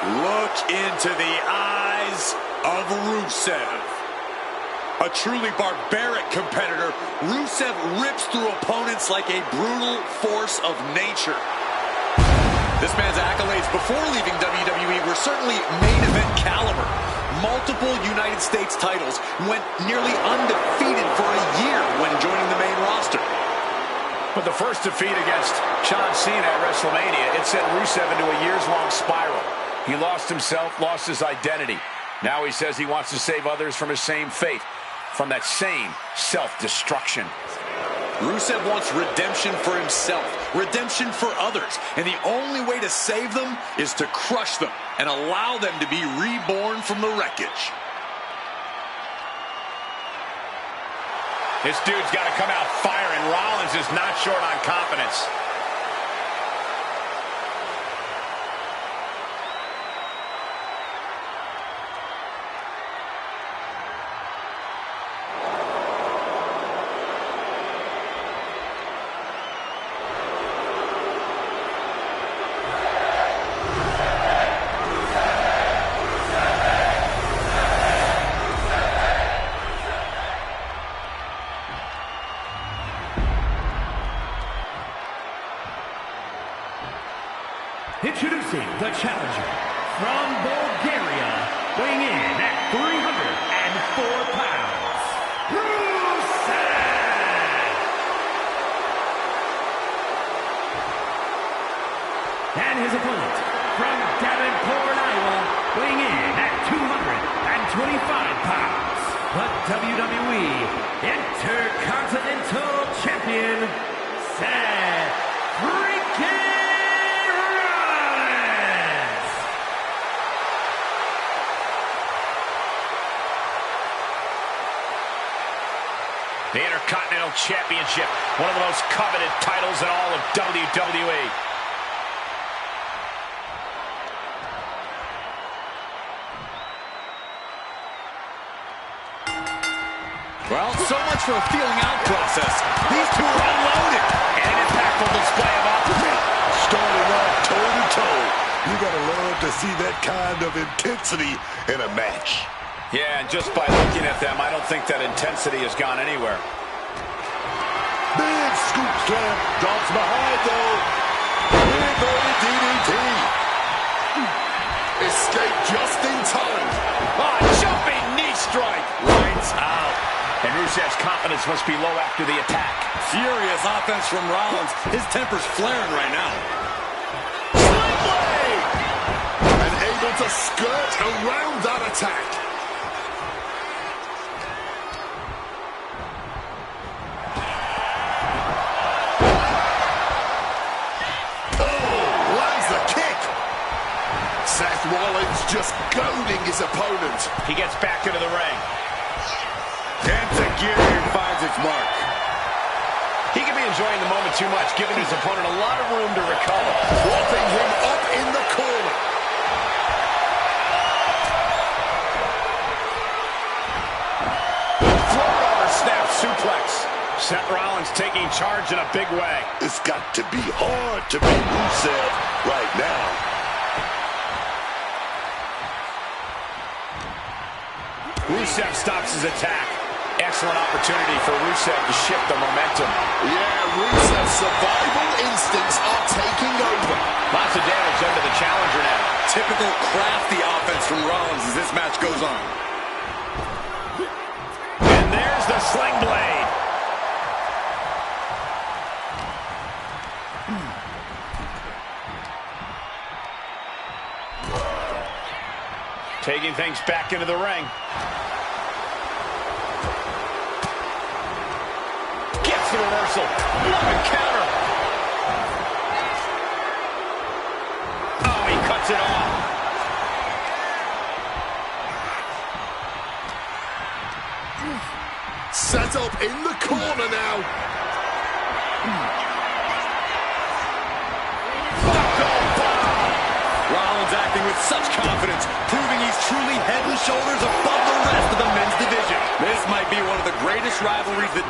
C: Look into the eyes of Rusev. A truly barbaric competitor, Rusev rips through opponents like a brutal force of nature.
D: This man's accolades before leaving WWE were certainly main event caliber. Multiple United States titles, went nearly undefeated for a year when joining the main roster.
B: But the first defeat against John Cena at WrestleMania, it sent Rusev into a years-long spiral. He lost himself, lost his identity. Now he says he wants to save others from his same fate, from that same self-destruction.
D: Rusev wants redemption for himself, redemption for others, and the only way to save them is to crush them and allow them to be reborn from the wreckage.
B: This dude's got to come out firing. Rollins is not short on confidence.
H: Introducing the challenger from Bulgaria, weighing in at 304 pounds, Rusev! And his opponent from Davenport, Iowa, weighing in at 225 pounds, the WWE Intercontinental Champion, Seth Freakin'
B: The Intercontinental Championship, one of the most coveted titles in all of WWE.
D: Well, so much for a feeling out process. These two are unloaded.
B: And an impactful display of offense.
G: Starting off toe-to-toe. You gotta love to see that kind of intensity in a match.
B: Yeah, and just by looking at them, I don't think that intensity has gone anywhere.
G: Big scoop slam. Drops behind, though. Big early DDT.
E: Escape just in time.
B: Oh, jumping knee strike. Lights out. And Rusev's confidence must be low after the attack.
D: Furious offense from Rollins. His temper's flaring right now.
B: Sling blade!
E: And able to skirt around that attack. Seth Rollins just goading his opponent.
B: He gets back into the ring.
G: Enzuigiri finds its mark.
B: He could be enjoying the moment too much, giving his opponent a lot of room to recover.
E: Propping him up in the corner.
B: Float over snap suplex. Seth Rollins taking charge in a big way.
G: It's got to be hard to beat Rusev right now.
B: Rusev stops his attack. Excellent opportunity for Rusev to shift the momentum.
E: Yeah, Rusev's survival instincts are taking over.
B: Lots of damage under the challenger now.
D: Typical crafty offense from Rollins as this match goes on.
B: And there's the sling blade. Taking things back into the ring. Gets the reversal. What a counter. Oh, he cuts it off.
E: Set up in the corner now.
D: Rollins acting with such confidence, proving he's truly head and shoulders above the rest of the men's division. This might be one of the greatest rivalries that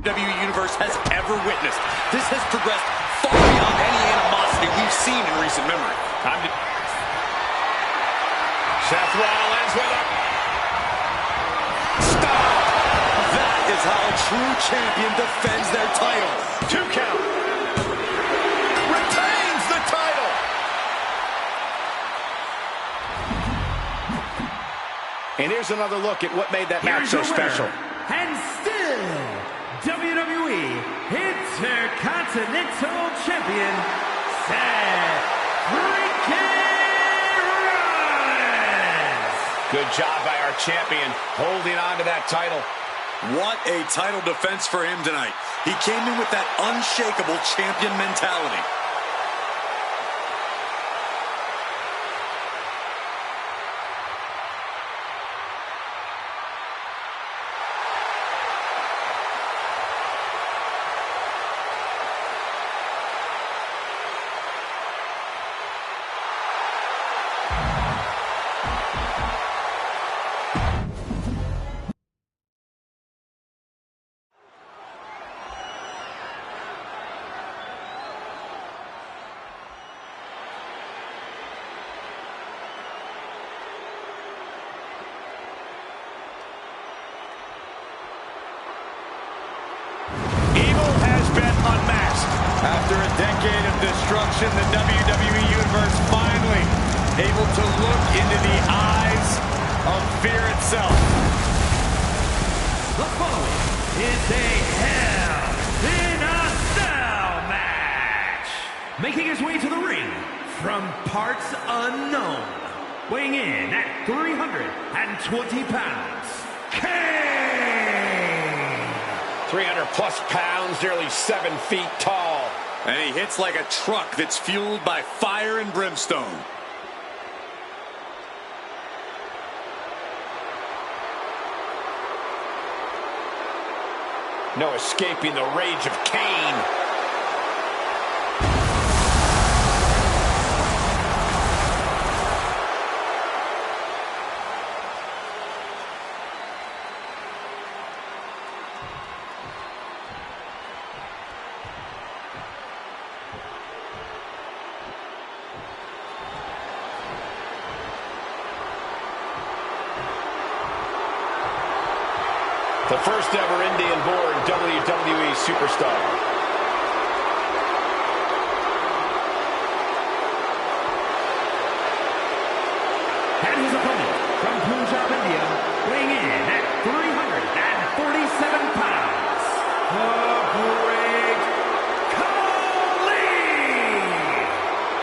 D: WWE Universe has ever witnessed. This has progressed far beyond any animosity we've seen in recent memory.
B: Seth Rollins with a stop.
D: That is how a true champion defends their title.
B: 2 count. Retains the title. And here's another look at what made that match so special.
H: And still, WWE Intercontinental Champion, Seth freaking Rollins.
B: Good job by our champion holding on to that title.
D: What a title defense for him tonight. He came in with that unshakable champion mentality.
C: After a decade of destruction, the WWE Universe finally able to look into the eyes of fear itself.
H: The following is a Hell in a Cell match. Making his way to the ring from parts unknown, weighing in at 320 pounds, Kane!
B: 300 plus pounds, nearly 7 feet tall.
D: And he hits like a truck that's fueled by fire and brimstone.
B: No escaping the rage of Kane. The first ever Indian-born WWE superstar.
H: And his opponent from Punjab, India, weighing in at 347 pounds, the Great Khali!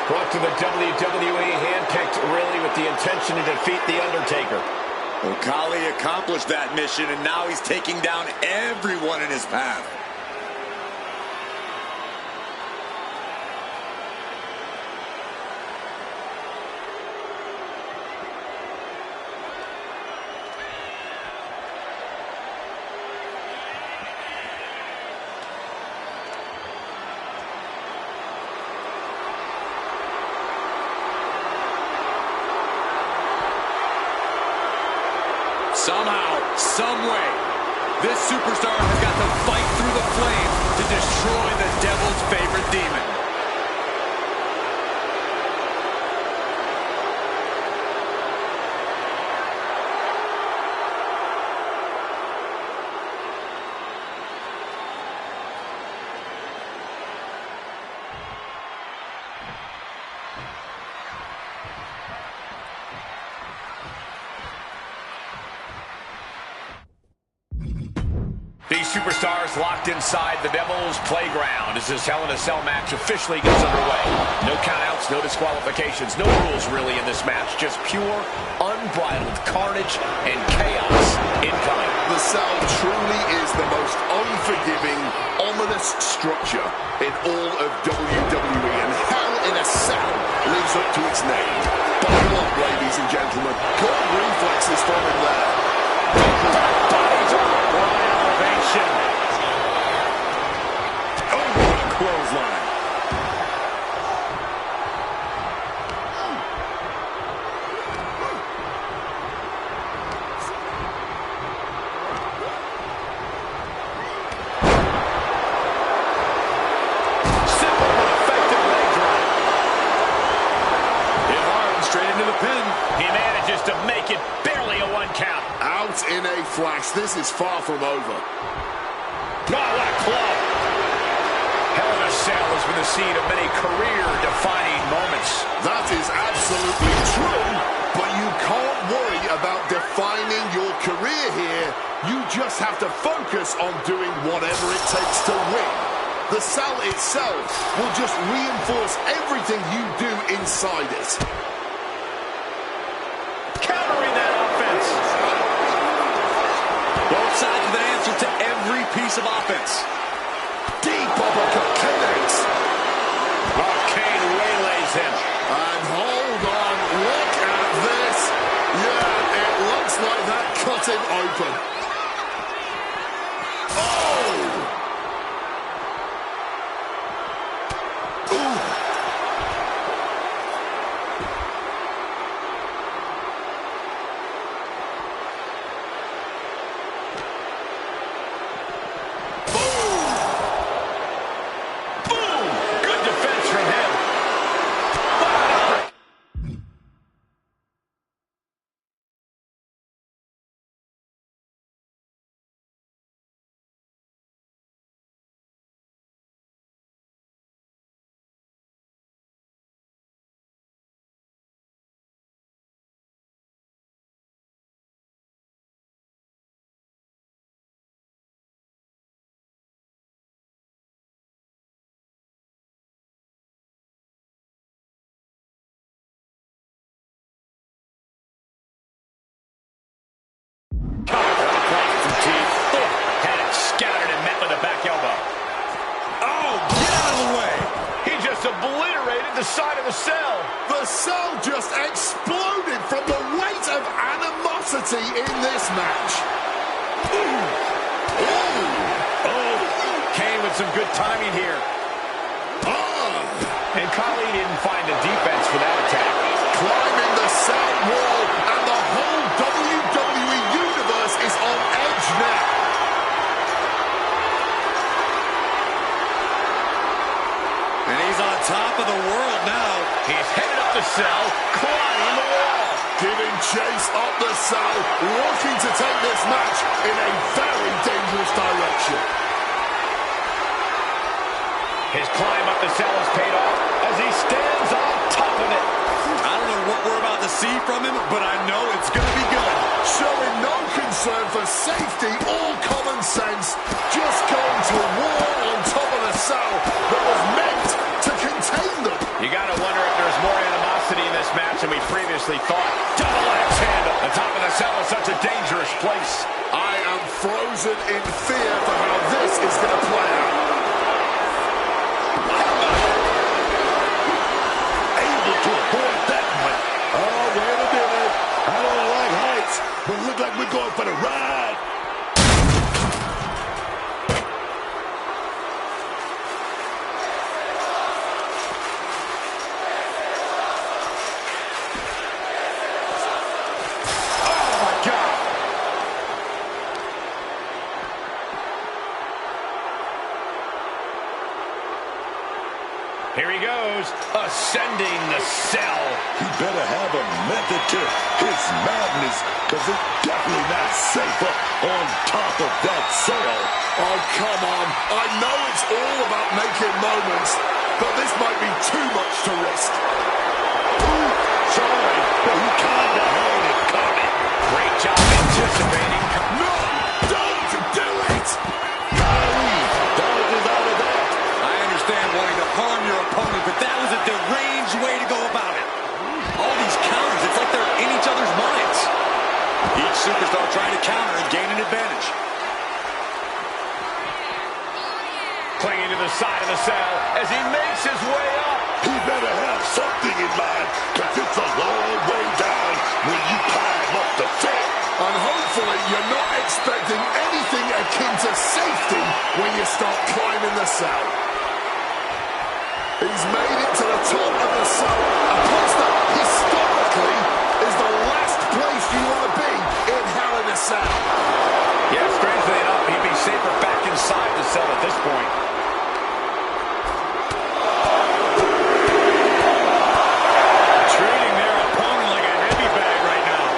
B: Brought to the WWE, handpicked really with the intention to defeat The Undertaker.
D: Well, Khali accomplished that mission, and now he's taking down everyone in his path. Somehow, someway, this superstar has got to fight through the flames to destroy the devil's favorite demon.
B: These superstars locked inside the Devil's Playground as this Hell in a Cell match officially gets underway. No countouts, no disqualifications, no rules really in this match. Just pure, unbridled carnage and chaos incoming.
E: The cell truly is the most unforgiving, ominous structure in all of WWE, and Hell in a Cell lives up to its name. Buckle up, ladies and gentlemen. Good reflexes from him there.
B: Body drop. Elevation.
D: Oh, what a clothesline.
E: fades in a flash. This is far from over.
B: Oh, what a club. Hell in a Cell has been the scene of many career-defining moments.
E: That is absolutely true, but you can't worry about defining your career here. You just have to focus on doing whatever it takes to win. The Cell itself will just reinforce everything you do inside it.
B: Countering that offense.
D: Both sides with an answer to every piece of offense.
E: Deep uppercut connects.
B: Oh, Kane waylays him.
E: And hold on, look at this. Yeah, it looks like that cut him open. Oh! Ooh.
B: Obliterated the side of the Cell.
E: The Cell just exploded from the weight of animosity in this match. Ooh. Ooh.
B: Oh, Kane with some good timing here. And Khali didn't find the defense for that attack.
E: Climbing the Cell wall, and the whole WWE Universe is on edge now.
D: And he's on top of the world now.
B: He's headed up the Cell, climbing the wall.
E: Giving chase up the Cell, looking to take this match in a very dangerous direction.
B: His climb up the Cell has paid off as he stands on top of it.
D: I don't know what we're about to see from him, but I know it's going to be good.
E: Showing no concern for safety or common sense, just going to war on top of the Cell that was meant to contain them.
B: You got to wonder if there's more animosity in this match than we previously thought. Double axe handle. The top of the Cell is such a dangerous place.
E: I am frozen in fear for how this is going to play out.
G: Able to avoid that one. Oh, wait a minute. I don't like heights, but look like we're going for the ride.
B: Here he goes, ascending the Cell.
G: He better have a method to his madness, because it's definitely not safe up on top of that Cell.
E: Oh, come on. I know it's all about making moments, but this might be too much to risk.
G: Ooh, sorry, but he kind of had it coming.
B: Great job anticipating.
E: No, don't do it!
G: Golly, dodges out of that.
D: I understand wanting to harm your opponent, but that was a deranged way to go about it. All these counters, it's like they're in each other's minds. Each superstar trying to counter and gain an advantage.
B: Clinging to the side of the Cell as he makes his way up.
G: He better have something in mind, because it's a long way down when you climb up the Cell.
E: And hopefully you're not expecting anything akin to safety when you start climbing the Cell. He's made it to the top of the Cell, a place that historically is the last place you want to be in Hell in a Cell.
B: Yeah, strangely enough, he'd be safer back inside the Cell at this point. Treating their opponent like a heavy bag right now.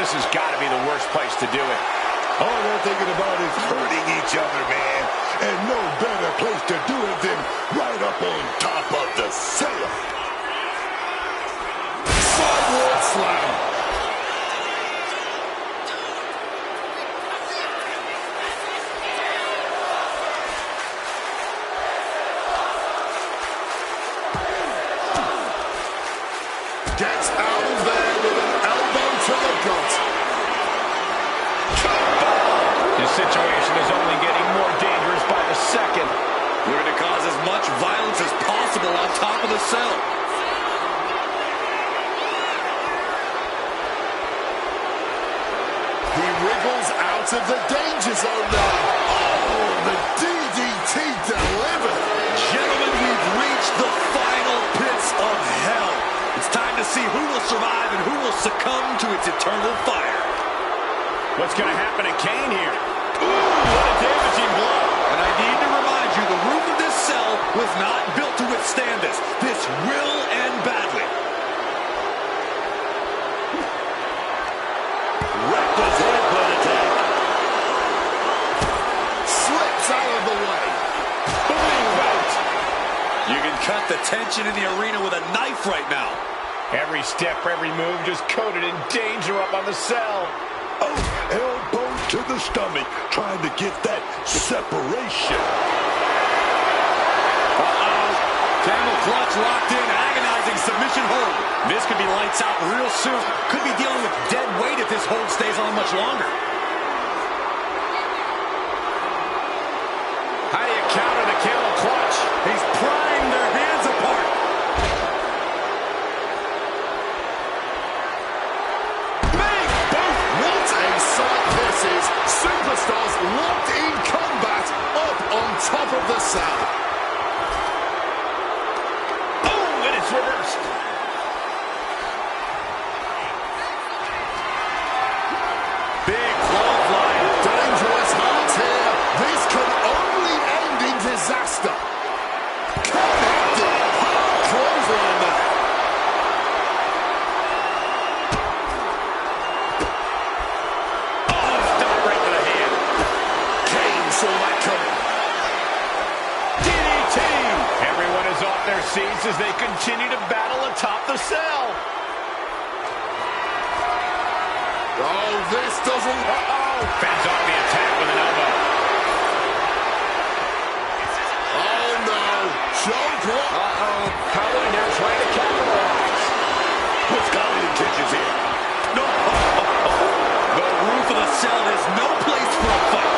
B: This has got to be the worst place to do it.
G: All they're thinking about is hurting each other, man. And no better place to do it than right up on top of the cell.
E: Sidewalk slam. Gets out of there with an elbow to the gut.
B: This situation is only getting more dangerous by the second.
D: Looking to cause as much violence as possible on top of the cell.
E: He wriggles out of the danger zone now. Oh, the DDT delivered.
D: Gentlemen, we've reached the final pits of hell. It's time to see who will survive and who will succumb to its eternal fire.
B: What's going to happen to Kane here? Ooh, what a damaging blow.
D: And I need to remind you, the roof of this cell was not built to withstand this. This will end badly.
G: Reckless headbutt attack.
E: Slips out of the way.
D: You can cut the tension in the arena with a knife right now.
B: Every step, every move just coated in danger up on the cell.
G: Oh, elbow to the stomach, trying to get that separation.
D: Camel clutch locked in, agonizing submission hold. This could be lights out real soon. Could be dealing with dead weight if this hold stays on much longer.
B: How do you counter the camel clutch?
D: He's prying their hands apart.
E: What a sight this is. Superstars locked in combat up on top of the cell.
B: Oh, and it's reversed.
D: Big clothesline.
E: Dangerous hands here. This could only end in disaster. Connected. Hard clothesline there.
B: Their seats as they continue to battle atop the cell.
E: Oh, this doesn't...
B: Fends off the attack with an elbow.
E: Oh, no. Choke block.
B: Cowboy now trying to capitalize.
G: What's got the intentions here?
D: No. The roof of the cell is no place for a fight.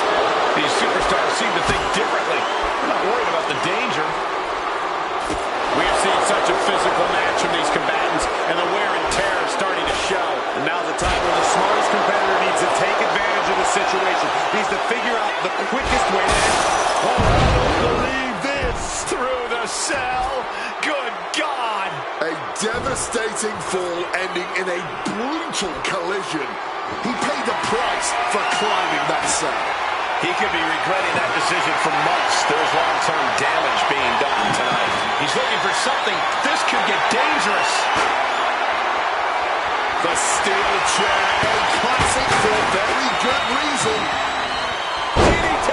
B: These superstars seem to think differently. They're not worried about the danger. We have seen such a physical match from these combatants, and the wear and tear is starting to show.
D: And now's the time where the smartest competitor needs to take advantage of the situation. Needs to figure out the quickest way to end.
B: Oh, I don't believe this. Through the cell. Good God.
E: A devastating fall ending in a brutal collision. He paid the price for climbing that cell.
B: He could be regretting that decision for months. There's long-term damage being done tonight. He's looking for something. This could get dangerous.
E: The steel chair, a classic for very good reason.
B: DDT.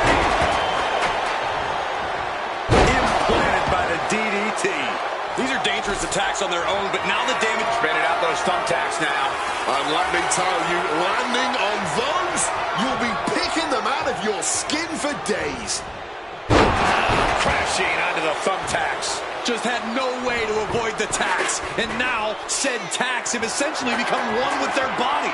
D: Implanted by the DDT. These are dangerous attacks on their own, but now the damage...
B: Spreading out those thumbtacks now.
E: And let me tell you, landing on those, you'll be picking them out of your skin for days.
B: Crashing onto the thumbtacks.
D: Just had no way to avoid the tacks. And now, said tacks have essentially become one with their body.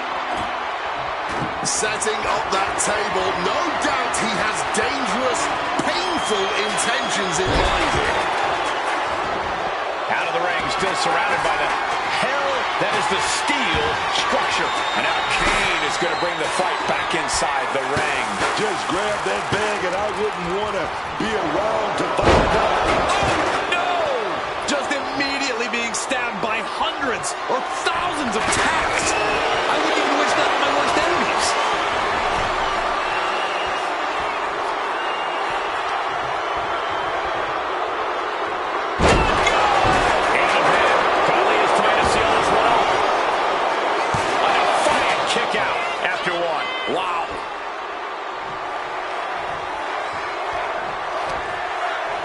E: Setting up that table, no doubt he has dangerous, painful intentions in mind here.
B: Out of the ring, still surrounded by the hell that is the steel structure. And now Kane is going to bring the fight back inside the ring.
G: Just grab that bag and I wouldn't want to be around to find out.
D: Oh, no! Just immediately being stabbed by hundreds or thousands of tacks. I wouldn't even wish that on my worst enemies.
B: Kick out.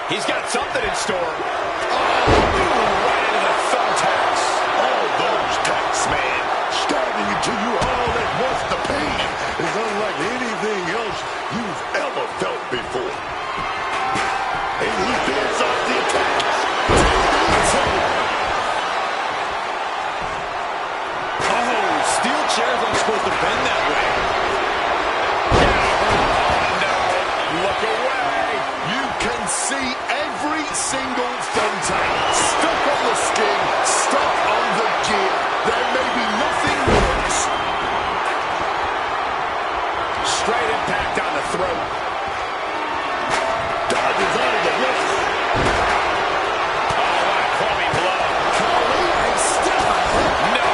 B: He's got something in store. Oh, right into the thumbtacks.
G: All those tacks, man. Stabbing into you all at once. The pain is unlike anything else you've ever felt before. And he fends off the attacks.
D: Oh, steel chairs aren't supposed to bend that way.
B: Oh, no. Look away.
E: You can see every single thumbtack stuck on the skin, stuck on the gear. There may be nothing worse.
B: Straight impact on the throat.
G: Dodges out of the way.
B: Oh, what a crummy blow.
E: Khali is still ahead.
B: No,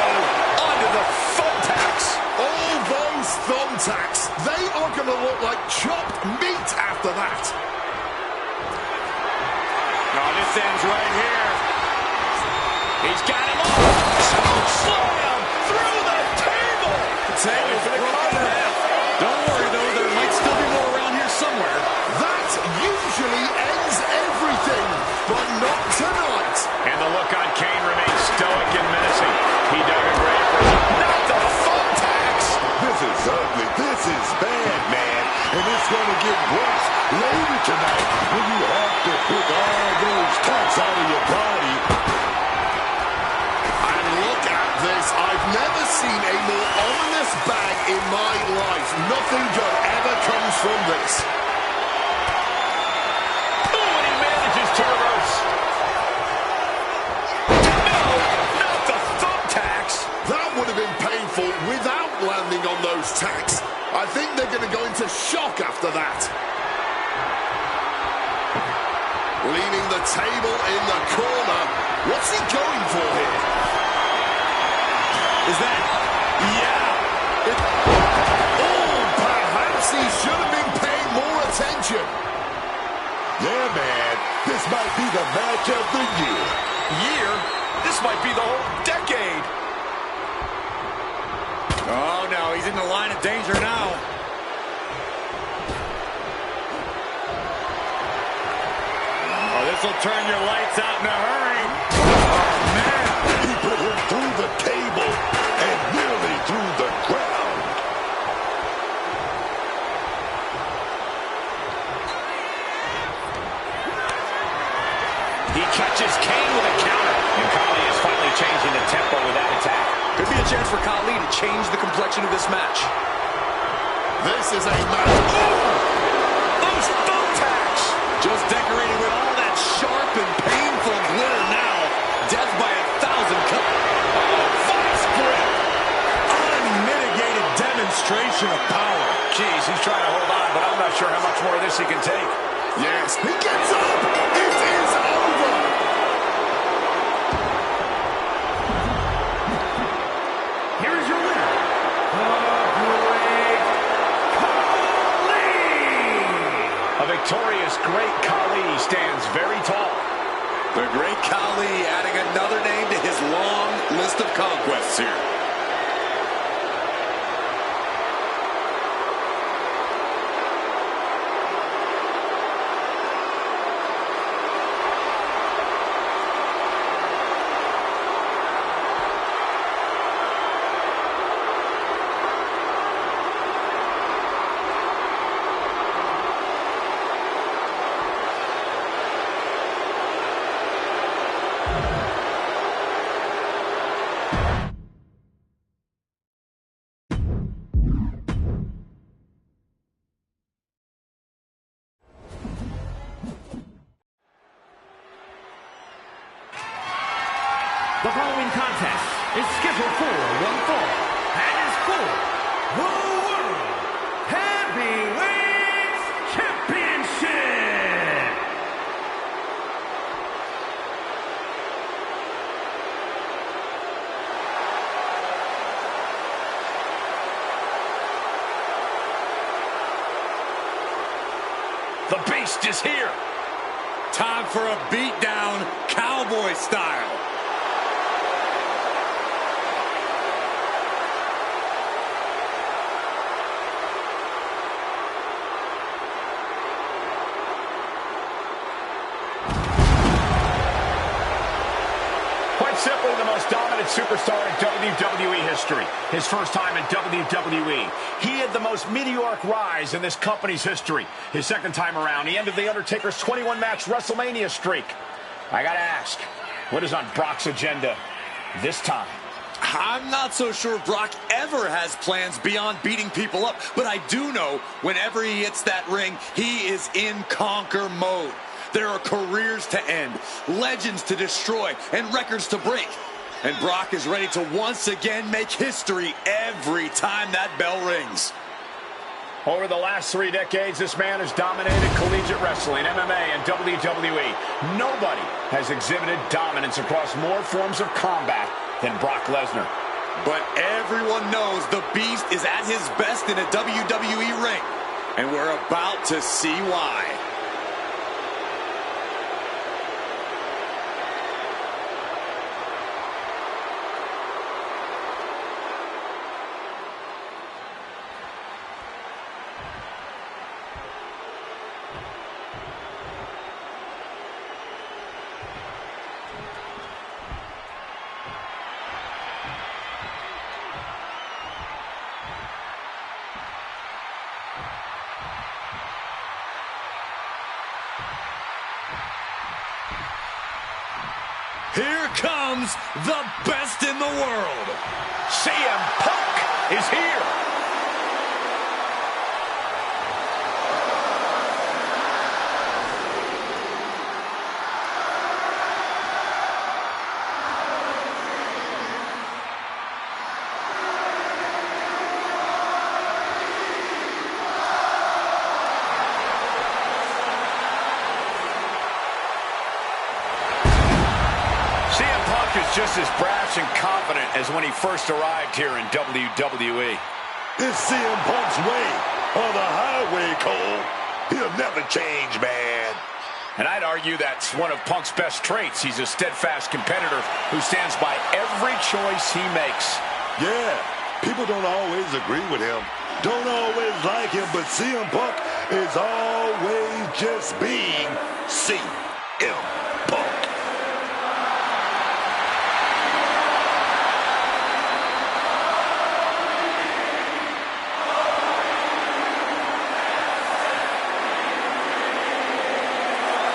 B: onto the thumbtacks.
E: All those thumbtacks, they are going to look like chopped meat after that.
B: Oh, this ends right here. He's got him all. Choke slam through the table.
D: Table's broken in half. Don't worry, though, there might still be more around here somewhere.
E: That usually ends everything, but not tonight.
B: And the look on Kane remains stoic and menacing. He dug a grave for him. Not the thumbtacks.
G: This is ugly. This is bad, man. And it's going to get worse later tonight when you have to pick all those tacks out of your body.
E: And look at this. I've never seen a more ominous bag in my life. Nothing good ever comes from this.
B: Oh, and he manages to reverse. No, not the thumbtacks.
E: That would have been painful without landing on those tacks. I think they're going to go into shock after that. Leaning the table in the corner. What's he going for here?
D: Is that... Yeah.
E: Oh, perhaps he should have been paying more attention.
G: Yeah, man. This might be the match of the year.
B: Year? This might be the whole decade.
D: Oh, no, he's in the line of danger now. Oh, this will turn your lights out in a hurry.
G: Oh, man. He put him through the table and nearly through the ground.
B: He catches Kane with a counter. And Khali is finally changing the tempo with that attack.
D: Could be a chance for Khali to change the complexion of this match.
E: This is a match. Oh!
B: Those thumbtacks!
D: Just decorated with all that sharp and painful glitter now. Death by 1,000 cuts.
B: Oh, vice grip!
D: Unmitigated demonstration of power.
B: Jeez, he's trying to hold on, but I'm not sure how much more of this he can take.
E: Yes, he gets up. It is over.
H: Here is your winner, the Great Khali!
B: A victorious Great Khali stands very tall.
D: The Great Khali adding another name to his long list of conquests here.
H: The following contest is scheduled for one fall and is for the World Heavyweight Championship.
B: The beast is here.
D: Time for a beatdown, cowboy style.
B: Quite simply, the most dominant superstar in WWE history. His first time in WWE. He had the most meteoric rise in this company's history. His second time around, he ended The Undertaker's 21-match WrestleMania streak. I gotta ask, what is on Brock's agenda this time?
D: I'm not so sure Brock ever has plans beyond beating people up, but I do know whenever he hits that ring, he is in conquer mode. There are careers to end, legends to destroy, and records to break. And Brock is ready to once again make history every time that bell rings.
B: Over the last 3 decades, this man has dominated collegiate wrestling, MMA, and WWE. Nobody has exhibited dominance across more forms of combat than Brock Lesnar.
D: But everyone knows the Beast is at his best in a WWE ring. And we're about to see why.
C: Here comes the best in the world.
B: CM Punk is here. Is just as brash and confident as when he first arrived here in WWE.
G: It's CM Punk's way, or the highway, Cole. He'll never change, man.
B: And I'd argue that's one of Punk's best traits. He's a steadfast competitor who stands by every choice he makes.
G: Yeah, people don't always agree with him, don't always like him, but CM Punk is always just being CM Punk.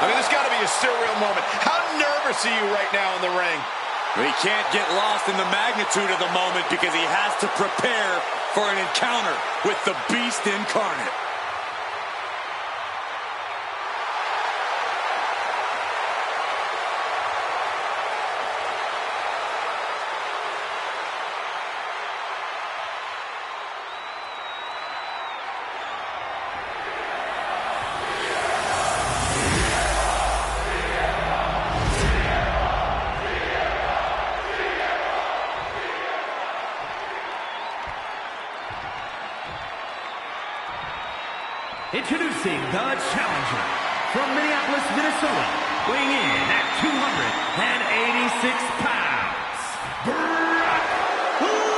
B: I mean, this got to be a surreal moment. How nervous are you right now in the ring?
D: He can't get lost in the magnitude of the moment because he has to prepare for an encounter with the Beast incarnate.
H: Introducing the challenger from Minneapolis, Minnesota, weighing in at 286 pounds, Brock Lesnar.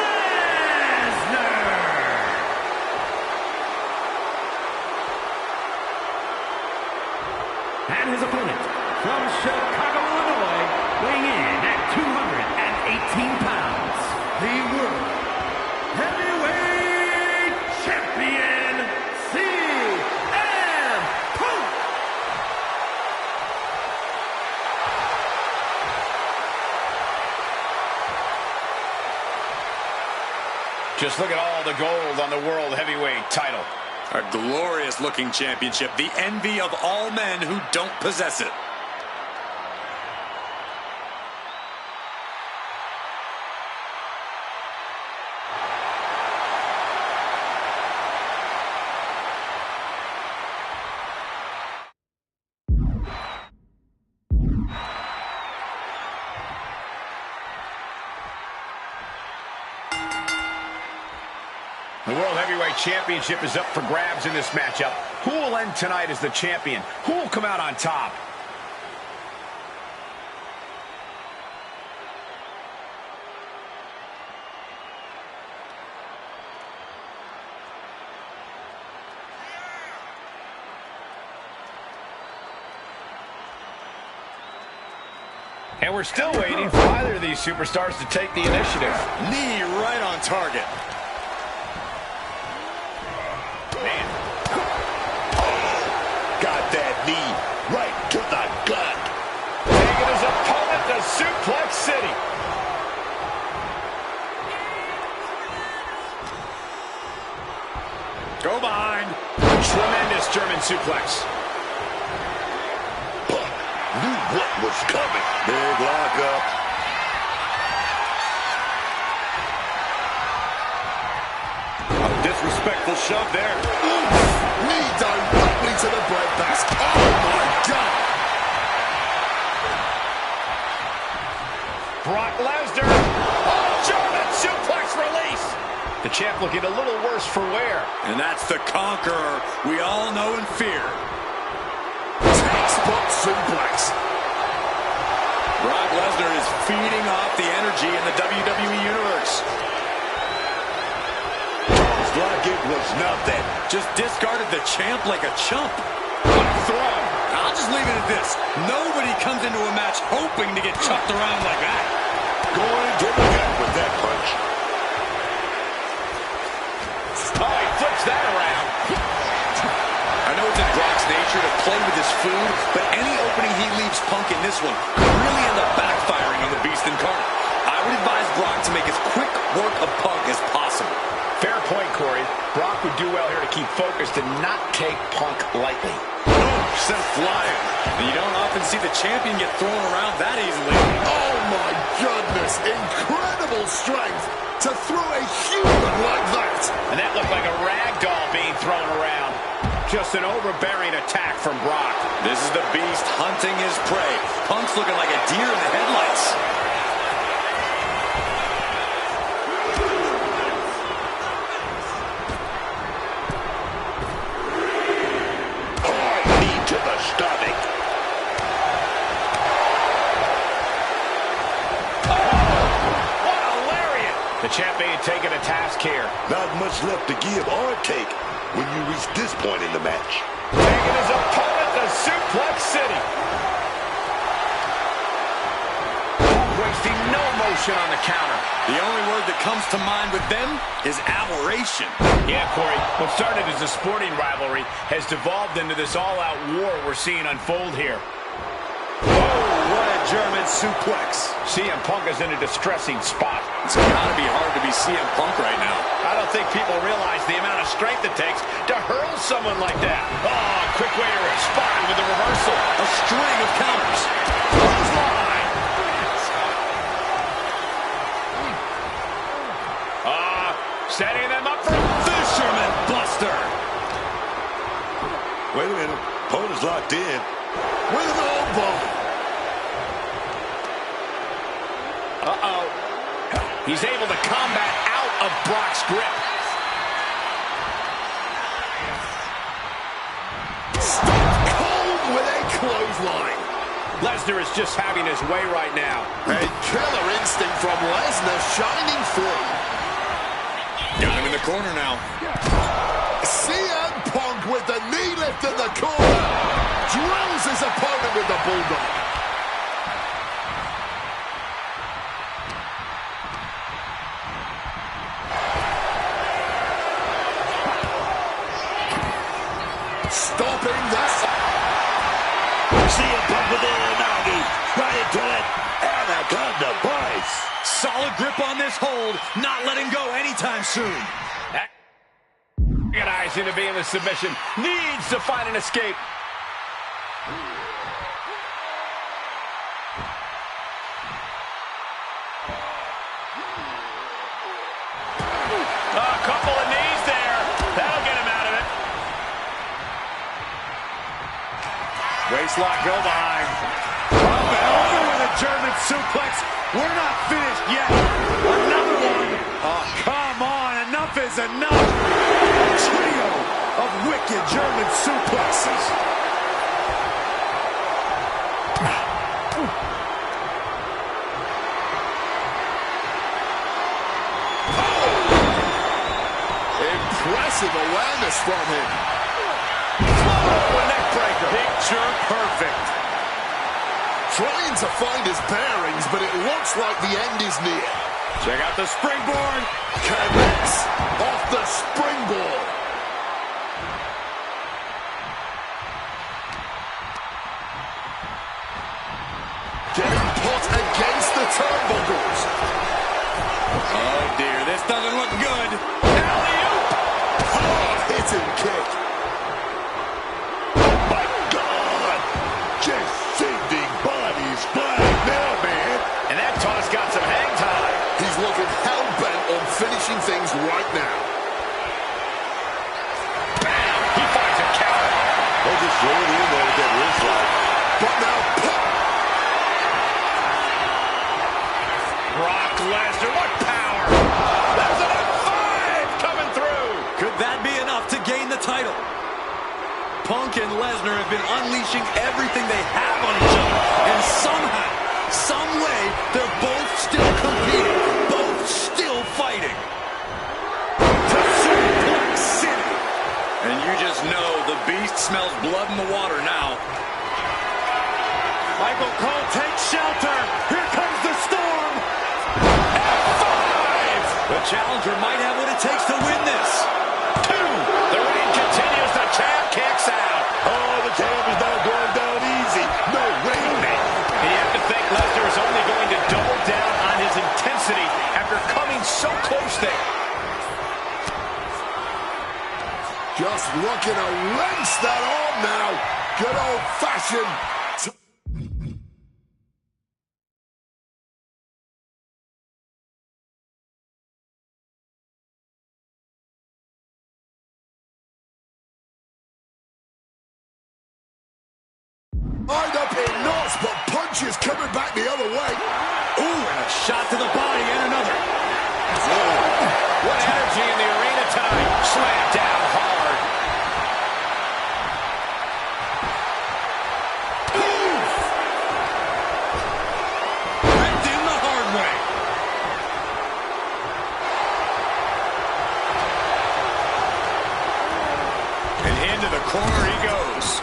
H: And his opponent from Chicago, Illinois, weighing in at 218 pounds, the World Heavyweight Champion,
B: Just look at all the gold on the World Heavyweight title.
D: A glorious-looking championship, the envy of all men who don't possess it.
B: The World Heavyweight Championship is up for grabs in this matchup. Who will end tonight as the champion? Who will come out on top? And we're still waiting for either of these superstars to take the initiative.
D: Knee right on target.
B: Man.
G: Got that knee right to the gut.
B: Taking his opponent to Suplex City.
C: Go behind.
B: Tremendous German suplex.
G: Punk knew what was coming. Big lockup.
C: A disrespectful shove there.
E: Knee directly to the breadbasket. Oh, my God.
B: Brock Lesnar. Oh, German suplex release. The champ looking a little worse for wear.
D: And that's the conqueror we all know and fear.
E: Textbook suplex.
D: Brock Lesnar is feeding off the energy in the WWE Universe.
G: It's like it was nothing.
D: Just discarded the champ like a chump.
B: What a throw.
D: I'll just leave it at this. Nobody comes into a match hoping to get chucked around like that.
G: Going to the gut with that punch.
B: Oh, he flips that around.
D: I know it's in Brock's nature to play with his food, but any opening he leaves Punk in this one could really end up backfiring on the Beast incarnate. I would advise Brock to make as quick work of Punk as possible.
B: Fair point, Corey. Brock would do well here to keep focused and not take Punk lightly.
D: Sent flying. And you don't often see the champion get thrown around that easily.
E: Oh, my goodness. Incredible strength to throw a human like that.
B: And that looked like a rag doll being thrown around. Just an overbearing attack from Brock.
D: This is the Beast hunting his prey. Punk's looking like a deer in the headlights.
G: Hard knee to the stomach.
B: What a lariat! The champ being taken to task here.
G: Not much left to give or take when you reach this point in the match.
B: Taking his opponent to Suplex City. Wasting no motion on the counter.
D: The only word that comes to mind with them is aberration.
B: Yeah, Corey, what started as a sporting rivalry has devolved into this all-out war we're seeing unfold here.
C: What a German suplex.
B: CM Punk is in a distressing spot.
D: It's gotta be hard to be CM Punk right now.
B: I don't think people realize the amount of strength it takes to hurl someone like that. Oh, quick way to respond with a reversal.
D: A string of counters.
B: Clothesline. Setting them up for
D: Fisherman Buster.
G: Wait a minute. Opponent's locked in.
E: With an elbow.
B: Uh-oh. He's able to combat out of Brock's grip.
E: Stone cold with a clothesline.
B: Lesnar is just having his way right now.
E: A killer instinct from Lesnar shining through.
D: Got him in the corner now.
E: CM Punk with the knee lift in the corner. Drills his opponent with the bulldog. Stopping this.
G: CM Punk with the Nagi. Right into it. And a gun to Bryce.
D: Solid grip on this hold. Not letting go anytime soon.
B: Agonizing to be in the submission. Needs to find an escape. A couple of knees there. That'll get him out of it.
C: Waistlock, go behind. Up and over with a German suplex. We're not finished yet. Another one. Oh, come on. Enough is enough. A trio of wicked German suplexes.
E: Impressive awareness from him.
B: Oh, neck breaker.
C: Picture perfect.
E: trying to find his bearings, but it looks like the end is near.
C: Check out the springboard.
E: Connects off the springboard. Getting put against the turnbuckles.
D: Oh, dear. This doesn't look good.
E: Alley-oop. Hard-hitting kick.
G: Oh, my God. Just sending bodies flying now, man.
B: And that toss got some hang time.
E: He's looking hell-bent on finishing things right now.
B: Bam! He finds a counter.
G: They just throw it in there with that wrist lock.
E: But now,
B: Brock Lesnar, what power! There's an F5 coming through!
D: Could that be enough to gain the title? Punk and Lesnar have been unleashing everything they have on each other. And somehow, some way, they're both still competing. Both still fighting. To Suplex City. And you just know the beast smells blood in the water now.
C: Michael Cole takes shelter. Here comes the storm.
D: The challenger might have what it takes to win this.
B: 2. The reign continues. The champ kicks out.
G: Oh, the champ is not going down easy. No way, man.
B: And you have to think Lesnar is only going to double down on his intensity after coming so close there.
E: just looking to wrench that arm now. Good old-fashioned... Lined up in knots, but punches coming back the other way.
D: Ooh, and a shot to the body and another.
B: What energy in the arena tonight. Slam down hard.
D: Ripped in the hard way. And into the corner he goes.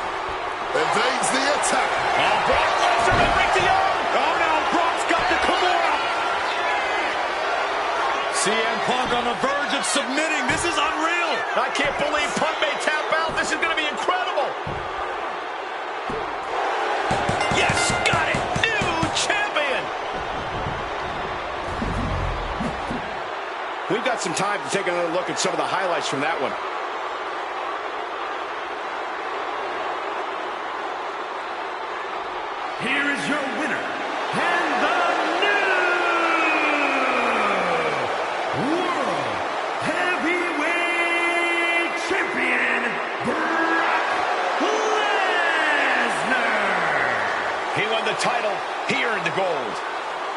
E: Evades the attack.
B: Oh, Brock Lesnar will break the arm.
C: Oh, no, Brock's got the Kimura.
D: CM Punk on the verge of submitting. This is unreal.
B: I can't believe Punk may tap out. This is going to be incredible. Yes, got it. New champion. We've got some time to take another look at some of the highlights from that one.
H: Here is your winner, and the new World Heavyweight Champion, Brock Lesnar.
B: He won the title. He earned the gold.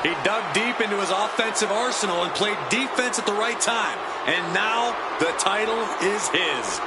D: He dug deep into his offensive arsenal and played defense at the right time. And now the title is his.